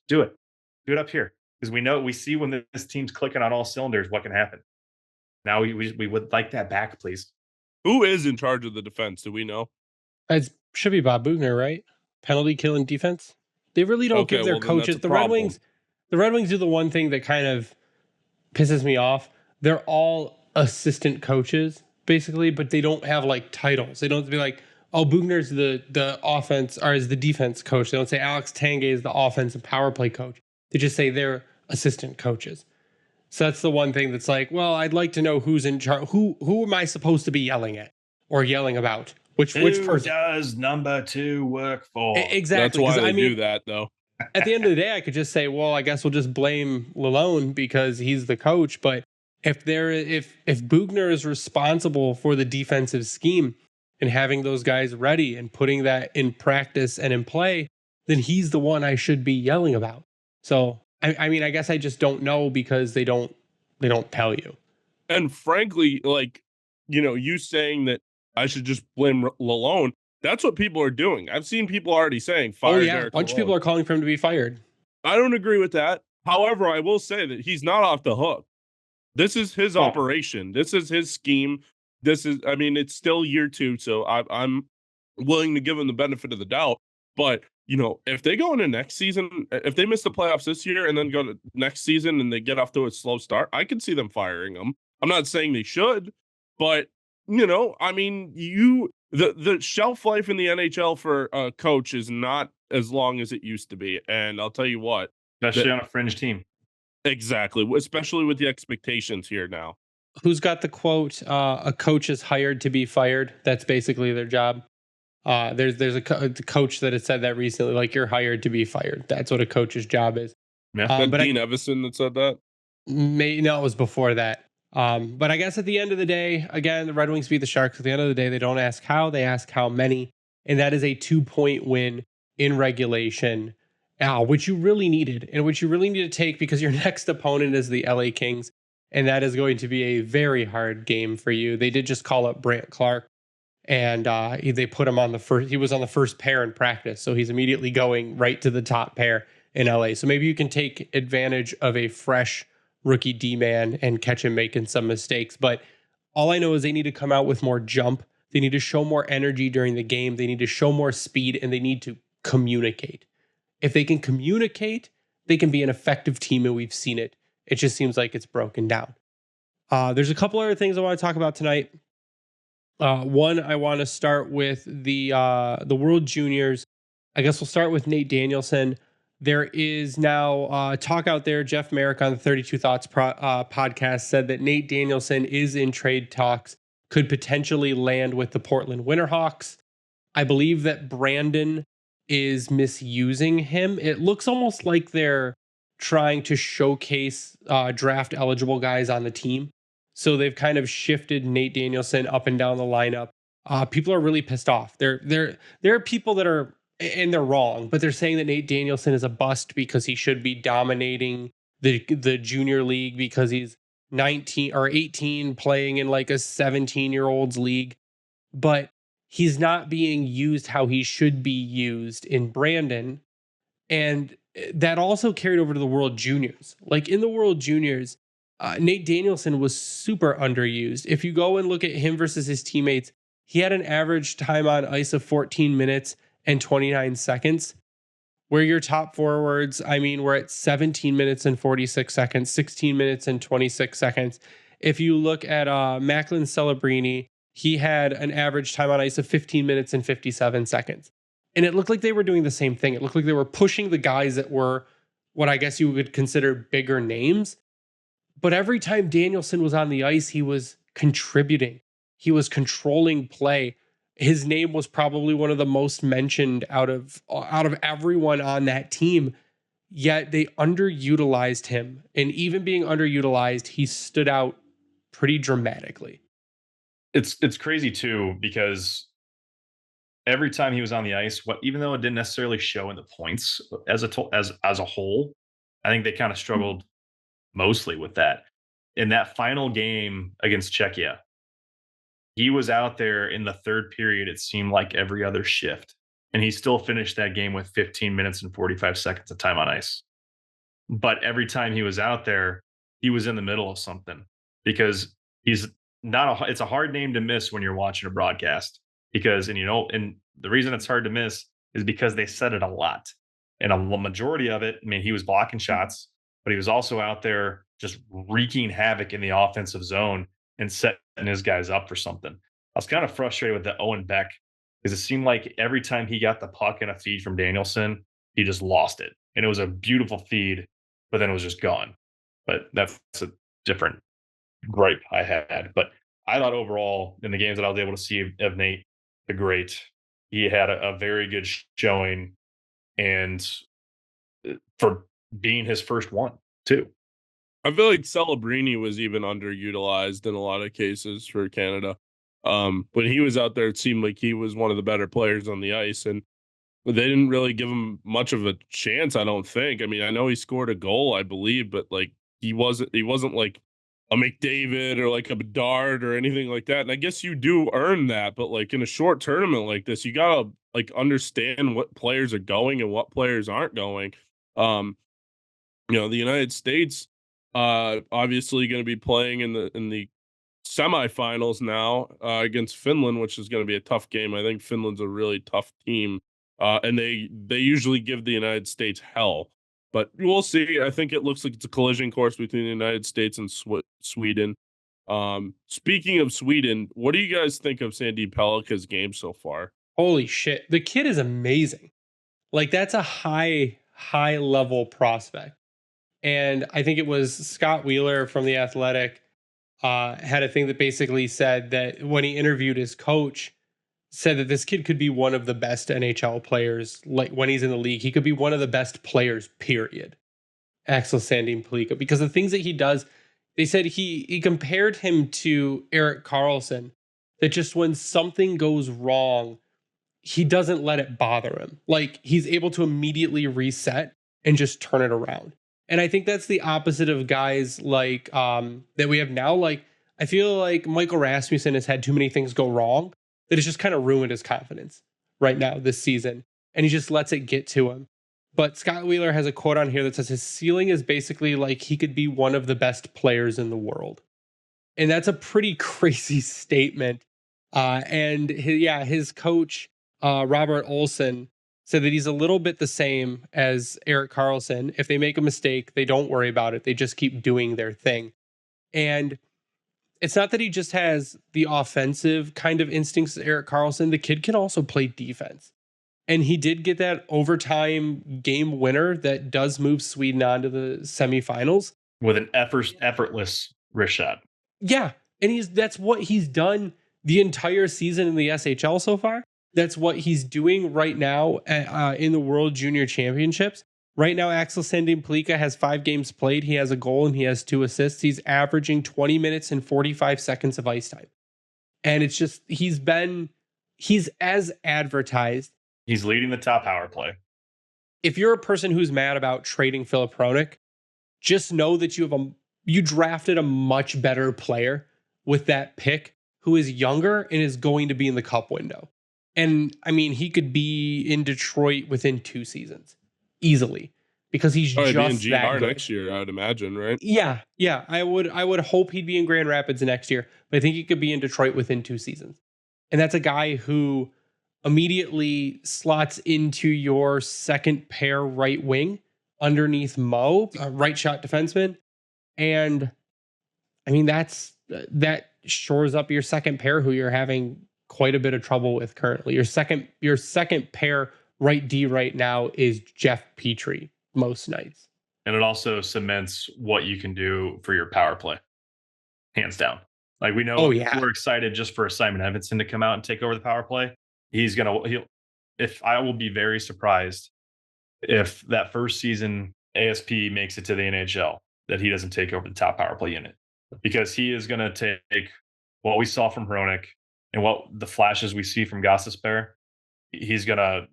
[SPEAKER 2] do it up here because we see when this team's clicking on all cylinders what can happen. Now we would like that back, please.
[SPEAKER 3] Who is in charge of the defense? Do we know?
[SPEAKER 1] It should be Bob Bugner, right? Penalty kill and defense. They really don't give their coaches. The Red Wings do the one thing that kind of pisses me off. They're all assistant coaches, basically, but they don't have like titles. They don't be like, oh, Bugner's the offense or is the defense coach. They don't say Alex Tanguay is the offense and power play coach. They just say they're assistant coaches. So that's the one thing that's like, well, I'd like to know who's in charge. Who am I supposed to be yelling at or yelling about? Which person
[SPEAKER 2] does number 2 work for?
[SPEAKER 1] Exactly.
[SPEAKER 3] That's why they do that, though.
[SPEAKER 1] At the end of the day, I could just say, well, I guess we'll just blame Lalonde because he's the coach. But if Bugner is responsible for the defensive scheme and having those guys ready and putting that in practice and in play, then he's the one I should be yelling about. So, I mean, I guess I just don't know because they don't tell you.
[SPEAKER 3] And frankly, like, you saying that I should just blame Lalonde, that's what people are doing. I've seen people already saying, fire Derek
[SPEAKER 1] a bunch of people are calling for him to be fired.
[SPEAKER 3] I don't agree with that. However, I will say that he's not off the hook. This is his operation. This is his scheme. It's still year 2, so I'm willing to give him the benefit of the doubt. But, if they go into next season, if they miss the playoffs this year and then go to next season and they get off to a slow start, I can see them firing him. I'm not saying they should, but, the shelf life in the NHL for a coach is not as long as it used to be. And I'll tell you what.
[SPEAKER 2] Especially on a fringe team.
[SPEAKER 3] Exactly. Especially with the expectations here now.
[SPEAKER 1] who's got the quote, a coach is hired to be fired. That's basically their job. There's a coach that has said that recently, like, you're hired to be fired. That's what a coach's job is.
[SPEAKER 2] Yeah.
[SPEAKER 3] That
[SPEAKER 1] But
[SPEAKER 3] Dean Evison that said that?
[SPEAKER 1] no, it was before that. But I guess at the end of the day, again, the Red Wings beat the Sharks. At the end of the day, they don't ask how, they ask how many. And that is a 2-point win in regulation, which you really needed, and which you really need to take, because your next opponent is the LA Kings. And that is going to be a very hard game for you. They did just call up Brandt Clark, and they put him on the first. He was on the first pair in practice, so he's immediately going right to the top pair in LA. So maybe you can take advantage of a fresh rookie D-man and catch him making some mistakes. But all I know is they need to come out with more jump. They need to show more energy during the game. They need to show more speed, and they need to communicate. If they can communicate, they can be an effective team, and we've seen it. It just seems like it's broken down. There's a couple other things I want to talk about tonight. One, I want to start with the World Juniors. I guess we'll start with Nate Danielson. There is now talk out there. Jeff Merrick on the 32 Thoughts podcast said that Nate Danielson is in trade talks, could potentially land with the Portland Winterhawks. I believe that Brandon is misusing him. It looks almost like they're trying to showcase draft eligible guys on the team. So they've kind of shifted Nate Danielson up and down the lineup. People are really pissed off. There are people that are, and they're wrong, but they're saying that Nate Danielson is a bust because he should be dominating the junior league because he's 19 or 18 playing in like a 17-year-old's league. But he's not being used how he should be used in Brandon. And that also carried over to the World Juniors. Like in the World Juniors, Nate Danielson was super underused. If you go and look at him versus his teammates, he had an average time on ice of 14 minutes and 29 seconds. Where your top forwards, I mean, we're at 17 minutes and 46 seconds, 16 minutes and 26 seconds. If you look at Macklin Celebrini, he had an average time on ice of 15 minutes and 57 seconds. And it looked like they were doing the same thing. It looked like they were pushing the guys that were what I guess you would consider bigger names. But every time Danielson was on the ice, he was contributing. He was controlling play. His name was probably one of the most mentioned out of everyone on that team. Yet they underutilized him. And even being underutilized, he stood out pretty dramatically.
[SPEAKER 2] It's crazy too, because every time he was on the ice, even though it didn't necessarily show in the points as a whole, I think they kind of struggled mostly with that. In that final game against Czechia, he was out there in the third period, it seemed like every other shift, and he still finished that game with 15 minutes and 45 seconds of time on ice. But every time he was out there, he was in the middle of something, because he's not it's a hard name to miss when you're watching a broadcast, because, and the reason it's hard to miss is because they said it a lot. And a majority of it, I mean, he was blocking shots, but he was also out there just wreaking havoc in the offensive zone and setting his guys up for something. I was kind of frustrated with the Owen Beck, because it seemed like every time he got the puck in a feed from Danielson, he just lost it. And it was a beautiful feed, but then it was just gone. But that's a different gripe I had. But I thought overall, in the games that I was able to see of Nate the Great, he had a very good showing, and for being his first one too.
[SPEAKER 3] I feel like Celebrini was even underutilized in a lot of cases for Canada. When he was out there, it seemed like he was one of the better players on the ice, and they didn't really give him much of a chance, I don't think. I mean, I know he scored a goal, I believe, but like he wasn't like a McDavid or like a Bedard or anything like that. And I guess you do earn that, but like in a short tournament like this, you gotta like understand what players are going and what players aren't going. The United States obviously going to be playing in the semifinals now against Finland, which is going to be a tough game. I think Finland's a really tough team, and they usually give the United States hell. But we'll see. I think it looks like it's a collision course between the United States and Sweden. Speaking of Sweden, what do you guys think of Sandin Pellikka's game so far?
[SPEAKER 1] Holy shit. The kid is amazing. Like, that's a high level prospect. And I think it was Scott Wheeler from The Athletic had a thing that basically said that when he interviewed his coach, said that this kid could be one of the best NHL players. Like when he's in the league, he could be one of the best players, period. Axel Sandin Pellikka, because the things that he does, they said he compared him to Erik Karlsson, that just when something goes wrong, he doesn't let it bother him. Like he's able to immediately reset and just turn it around. And I think that's the opposite of guys like that we have now. Like I feel like Michael Rasmussen has had too many things go wrong that has just kind of ruined his confidence right now this season. And he just lets it get to him. But Scott Wheeler has a quote on here that says his ceiling is basically like he could be one of the best players in the world. And that's a pretty crazy statement. And his coach, Robert Olsen, said that he's a little bit the same as Erik Karlsson. If they make a mistake, they don't worry about it. They just keep doing their thing. And it's not that he just has the offensive kind of instincts as Erik Karlsson. The kid can also play defense. And he did get that overtime game winner that does move Sweden on to the semifinals.
[SPEAKER 2] With an effortless wrist shot.
[SPEAKER 1] Yeah. And that's what he's done the entire season in the SHL so far. That's what he's doing right now in the World Junior Championships. Right now, Axel Sandin Pellikka has 5 games played. He has a goal and he has 2 assists. He's averaging 20 minutes and 45 seconds of ice time. And it's just, he's as advertised.
[SPEAKER 2] He's leading the top power play.
[SPEAKER 1] If you're a person who's mad about trading Filip Hronek, just know that you drafted a much better player with that pick who is younger and is going to be in the cup window. And I mean, he could be in Detroit within 2 seasons easily because he's just that good.
[SPEAKER 3] Next year, I would imagine, right?
[SPEAKER 1] Yeah. I would hope he'd be in Grand Rapids next year, but I think he could be in Detroit within 2 seasons. And that's a guy who immediately slots into your second pair right wing underneath Mo, a right shot defenseman. And I mean, that shores up your second pair who you're having quite a bit of trouble with currently. Your second pair right D right now is Jeff Petry most nights.
[SPEAKER 2] And it also cements what you can do for your power play. Hands down. Like we know we're excited just for Simon Edvinsson to come out and take over the power play. I will be very surprised if that first season ASP makes it to the NHL, that he doesn't take over the top power play unit, because he is going to take what we saw from Hronek and what the flashes we see from Gostisbehere. He's going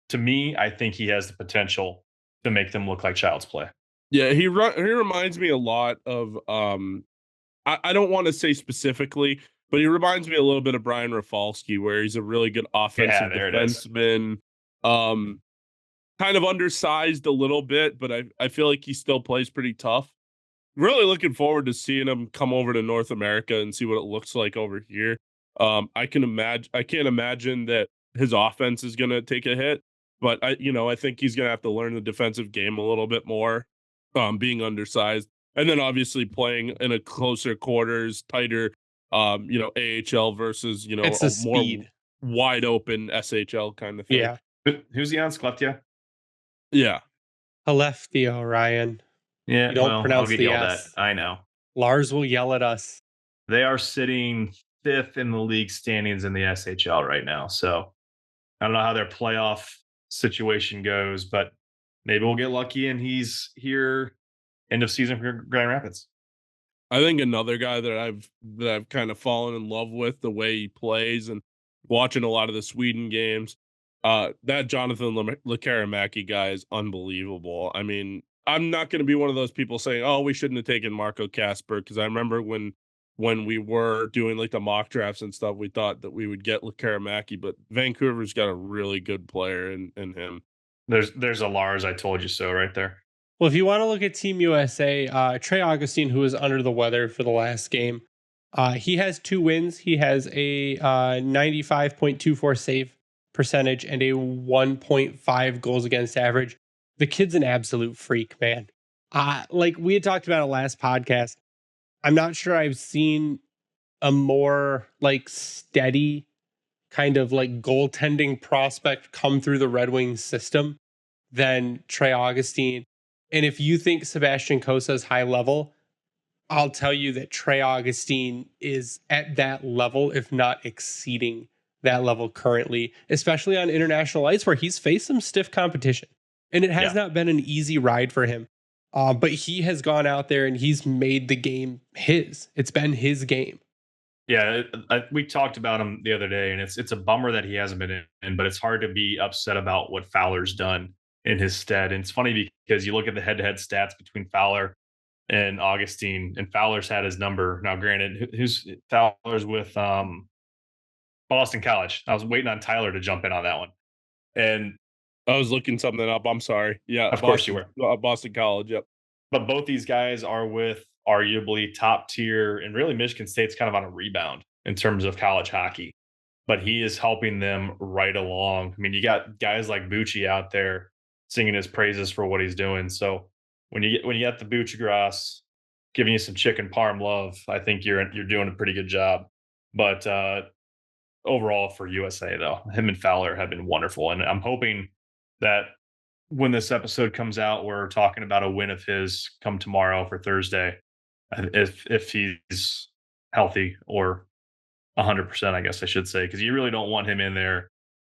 [SPEAKER 2] to me, I think he has the potential to make them look like child's play.
[SPEAKER 3] Yeah, he reminds me a lot of, I don't want to say specifically, but he reminds me a little bit of Brian Rafalski, where he's a really good offensive defenseman. Kind of undersized a little bit, but I feel like he still plays pretty tough. Really looking forward to seeing him come over to North America and see what it looks like over here. I can't imagine that his offense is going to take a hit, but I think he's going to have to learn the defensive game a little bit more, being undersized, and then obviously playing in a closer quarters, tighter, AHL versus
[SPEAKER 1] it's
[SPEAKER 3] a
[SPEAKER 1] more
[SPEAKER 3] wide open SHL kind of thing.
[SPEAKER 2] Yeah. Who's he on? Skellefteå?
[SPEAKER 3] Yeah.
[SPEAKER 1] Skellefteå, Ryan.
[SPEAKER 2] Yeah,
[SPEAKER 1] you don't pronounce the S.
[SPEAKER 2] I know.
[SPEAKER 1] Lars will yell at us.
[SPEAKER 2] They are sitting 5th in the league standings in the SHL right now. So I don't know how their playoff situation goes, but maybe we'll get lucky and he's here end of season for Grand Rapids.
[SPEAKER 3] I think another guy that I've kind of fallen in love with the way he plays and watching a lot of the Sweden games, that Jonathan Lekaramäki guy is unbelievable. I mean, I'm not going to be one of those people saying, "Oh, we shouldn't have taken Marco Kasper," because I remember when we were doing like the mock drafts and stuff, we thought that we would get Lekaramäki, but Vancouver's got a really good player in him.
[SPEAKER 2] There's a Lars I told you so right there.
[SPEAKER 1] Well, if you want to look at Team USA, Trey Augustine, who was under the weather for the last game, he has 2 wins. He has a 95.24 save percentage and a 1.5 goals against average. The kid's an absolute freak, man. Like we had talked about it last podcast. I'm not sure I've seen a more like steady kind of like goaltending prospect come through the Red Wings system than Trey Augustine. And if you think Sebastian Cossa is high level, I'll tell you that Trey Augustine is at that level, if not exceeding that level currently, especially on international ice where he's faced some stiff competition. And it has not been an easy ride for him. But he has gone out there and he's made the game his. It's been his game.
[SPEAKER 2] Yeah, we talked about him the other day, and it's a bummer that he hasn't been in, but it's hard to be upset about what Fowler's done in his stead. And it's funny because you look at the head-to-head stats between Fowler and Augustine, and Fowler's had his number. Now, granted, who's Fowler's with Boston College. I was waiting on Tyler to jump in on that one. And
[SPEAKER 3] I was looking something up. I'm sorry. Yeah,
[SPEAKER 2] of course you were.
[SPEAKER 3] Boston College. Yep.
[SPEAKER 2] But both these guys are with arguably top tier, and really Michigan State's kind of on a rebound in terms of college hockey. But he is helping them right along. I mean, you got guys like Bucci out there singing his praises for what he's doing. So when you get the Bucci Grass giving you some chicken parm love, I think you're doing a pretty good job. But overall for USA, though, him and Fowler have been wonderful, and I'm hoping that when this episode comes out, we're talking about a win of his come tomorrow for Thursday, if he's healthy or 100%, I guess I should say, because you really don't want him in there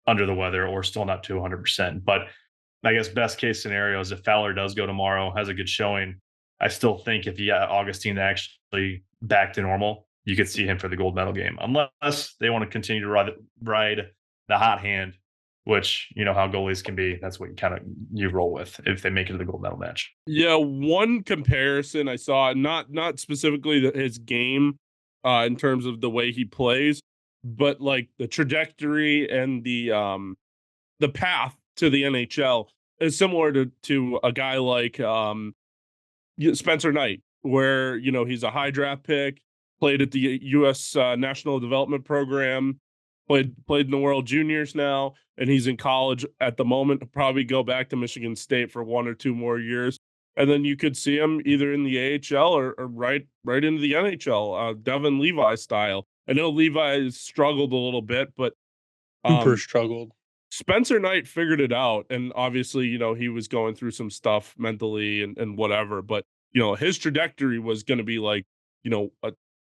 [SPEAKER 2] under the weather or still not to 100%. But I guess best case scenario is if Fowler does go tomorrow, has a good showing, I still think if you got Augustine actually back to normal, you could see him for the gold medal game, unless they want to continue to ride the hot hand, which you know how goalies can be. That's what you roll with if they make it to the gold medal match.
[SPEAKER 3] Yeah, one comparison I saw, not specifically his game in terms of the way he plays, but like the trajectory and the path to the NHL is similar to a guy like Spencer Knight, where he's a high draft pick, played at the U.S. National Development Program, played in the World Juniors now, and he's in college at the moment. He'll probably go back to Michigan State for 1 or 2 more years, and then you could see him either in the AHL or right into the NHL, Devin Levi style. I know Levi struggled a little bit, but
[SPEAKER 1] Super struggled.
[SPEAKER 3] Spencer Knight figured it out, and obviously, he was going through some stuff mentally and whatever, but his trajectory was going to be like, a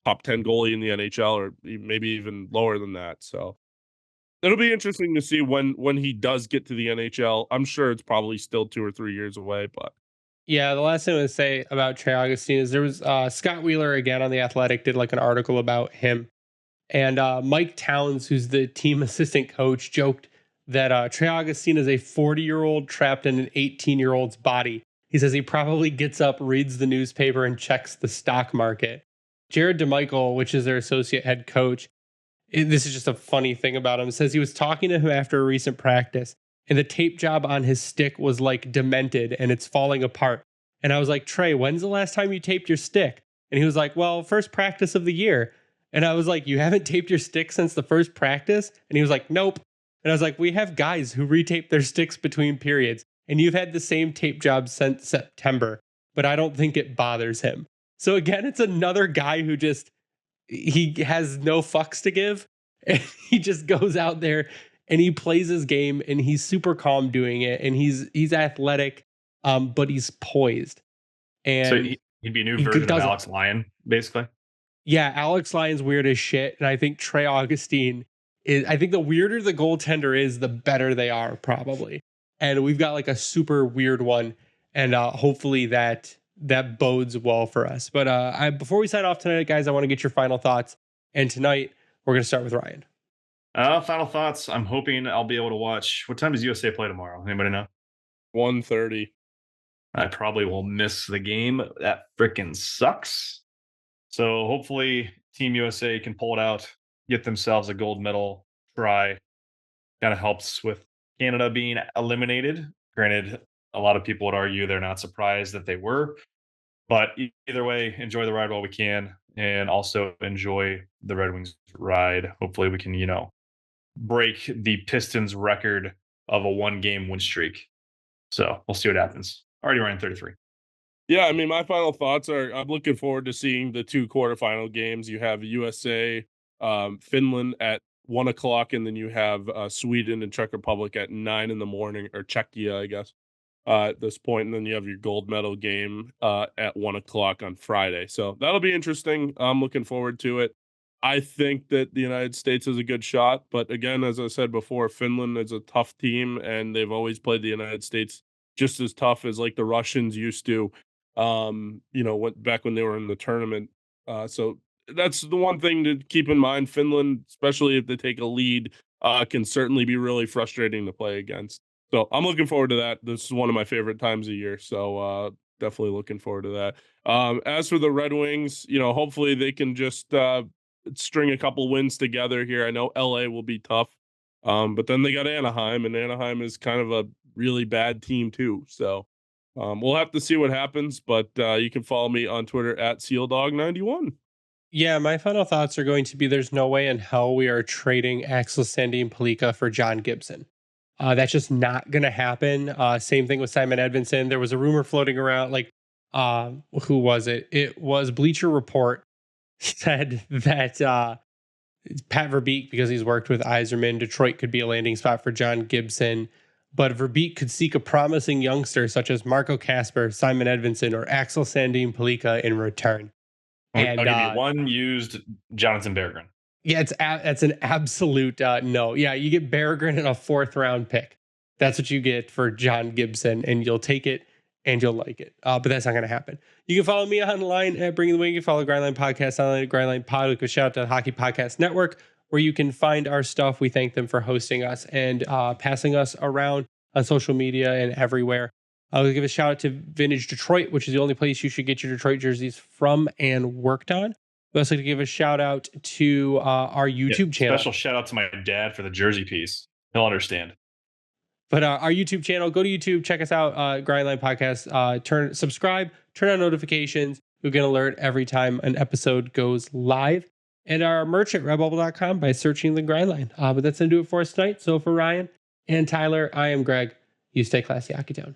[SPEAKER 3] top 10 goalie in the NHL, or maybe even lower than that. So it'll be interesting to see when he does get to the NHL. I'm sure it's probably still 2 or 3 years away, but
[SPEAKER 1] yeah, the last thing I would say about Trey Augustine is there was Scott Wheeler again on The Athletic did like an article about him, and Mike Towns, who's the team assistant coach, joked that Trey Augustine is a 40-year-old trapped in an 18-year-old's body. He says he probably gets up, reads the newspaper, and checks the stock market. Jared DeMichael, which is their associate head coach, this is just a funny thing about him, says he was talking to him after a recent practice, and the tape job on his stick was like demented and it's falling apart. And I was like, Trey, when's the last time you taped your stick? And he was like, well, first practice of the year. And I was like, you haven't taped your stick since the first practice? And he was like, nope. And I was like, we have guys who retape their sticks between periods, and you've had the same tape job since September, but I don't think it bothers him. So again, it's another guy who he has no fucks to give, and he just goes out there and he plays his game, and he's super calm doing it, and he's athletic, but he's poised. And
[SPEAKER 2] so he'd be a new version of Alex Lyon, basically.
[SPEAKER 1] Yeah, Alex Lyon's weird as shit, and I think Trey Augustine is. I think the weirder the goaltender is, the better they are, probably. And we've got like a super weird one, and hopefully that bodes well for us. But before we sign off tonight, guys, I want to get your final thoughts. And tonight we're going to start with Ryan.
[SPEAKER 2] Final thoughts. I'm hoping I'll be able to watch. What time does USA play tomorrow? Anybody know?
[SPEAKER 3] 1:30.
[SPEAKER 2] I probably will miss the game. That freaking sucks. So hopefully Team USA can pull it out, get themselves a gold medal try. Kind of helps with Canada being eliminated. Granted, a lot of people would argue they're not surprised that they were. But either way, enjoy the ride while we can, and also enjoy the Red Wings ride. Hopefully we can, break the Pistons record of a 1-game win streak. So we'll see what happens. Already running 33.
[SPEAKER 3] Yeah, I mean, my final thoughts are I'm looking forward to seeing the 2 quarterfinal games. You have USA, Finland at 1 o'clock, and then you have Sweden and Czech Republic at 9 in the morning, or Czechia, I guess, at this point, and then you have your gold medal game at 1:00 on Friday. So that'll be interesting. I'm looking forward to it. I think that the United States is a good shot, but again, as I said before, Finland is a tough team, and they've always played the United States just as tough as like the Russians used to. Back when they were in the tournament. So that's the one thing to keep in mind. Finland, especially if they take a lead, can certainly be really frustrating to play against. So I'm looking forward to that. This is one of my favorite times of year. So definitely looking forward to that. As for the Red Wings, hopefully they can just string a couple wins together here. I know LA will be tough, but then they got Anaheim, and Anaheim is kind of a really bad team too. So we'll have to see what happens, but you can follow me on Twitter at SealDog91.
[SPEAKER 1] Yeah, my final thoughts are going to be there's no way in hell we are trading Axel Sandin Pellikka for John Gibson. That's just not going to happen. Same thing with Simon Edvinsson. There was a rumor floating around, who was it? It was Bleacher Report said that Pat Verbeek, because he's worked with Yzerman, Detroit could be a landing spot for John Gibson. But Verbeek could seek a promising youngster such as Marco Kasper, Simon Edvinsson, or Axel Sandin Pellikka in return.
[SPEAKER 2] I'll give you one used Jonathan Berggren.
[SPEAKER 1] Yeah, it's an absolute no. Yeah, you get Berggren in a 4th round pick. That's what you get for John Gibson, and you'll take it and you'll like it. But that's not going to happen. You can follow me online at Bringing the Wing. You can follow Grindline Podcast online at Grindline Pod. We can shout out to the Hockey Podcast Network, where you can find our stuff. We thank them for hosting us and passing us around on social media and everywhere. I'll give a shout out to Vintage Detroit, which is the only place you should get your Detroit jerseys from and worked on. We also give a shout out to our YouTube channel.
[SPEAKER 2] Special shout out to my dad for the jersey piece. He'll understand.
[SPEAKER 1] But our YouTube channel, go to YouTube, check us out, Grindline Podcast. Subscribe, turn on notifications. You'll get an alert every time an episode goes live. And our merch at redbubble.com by searching the Grindline. But that's going to do it for us tonight. So for Ryan and Tyler, I am Greg. You stay classy, Hockey Town.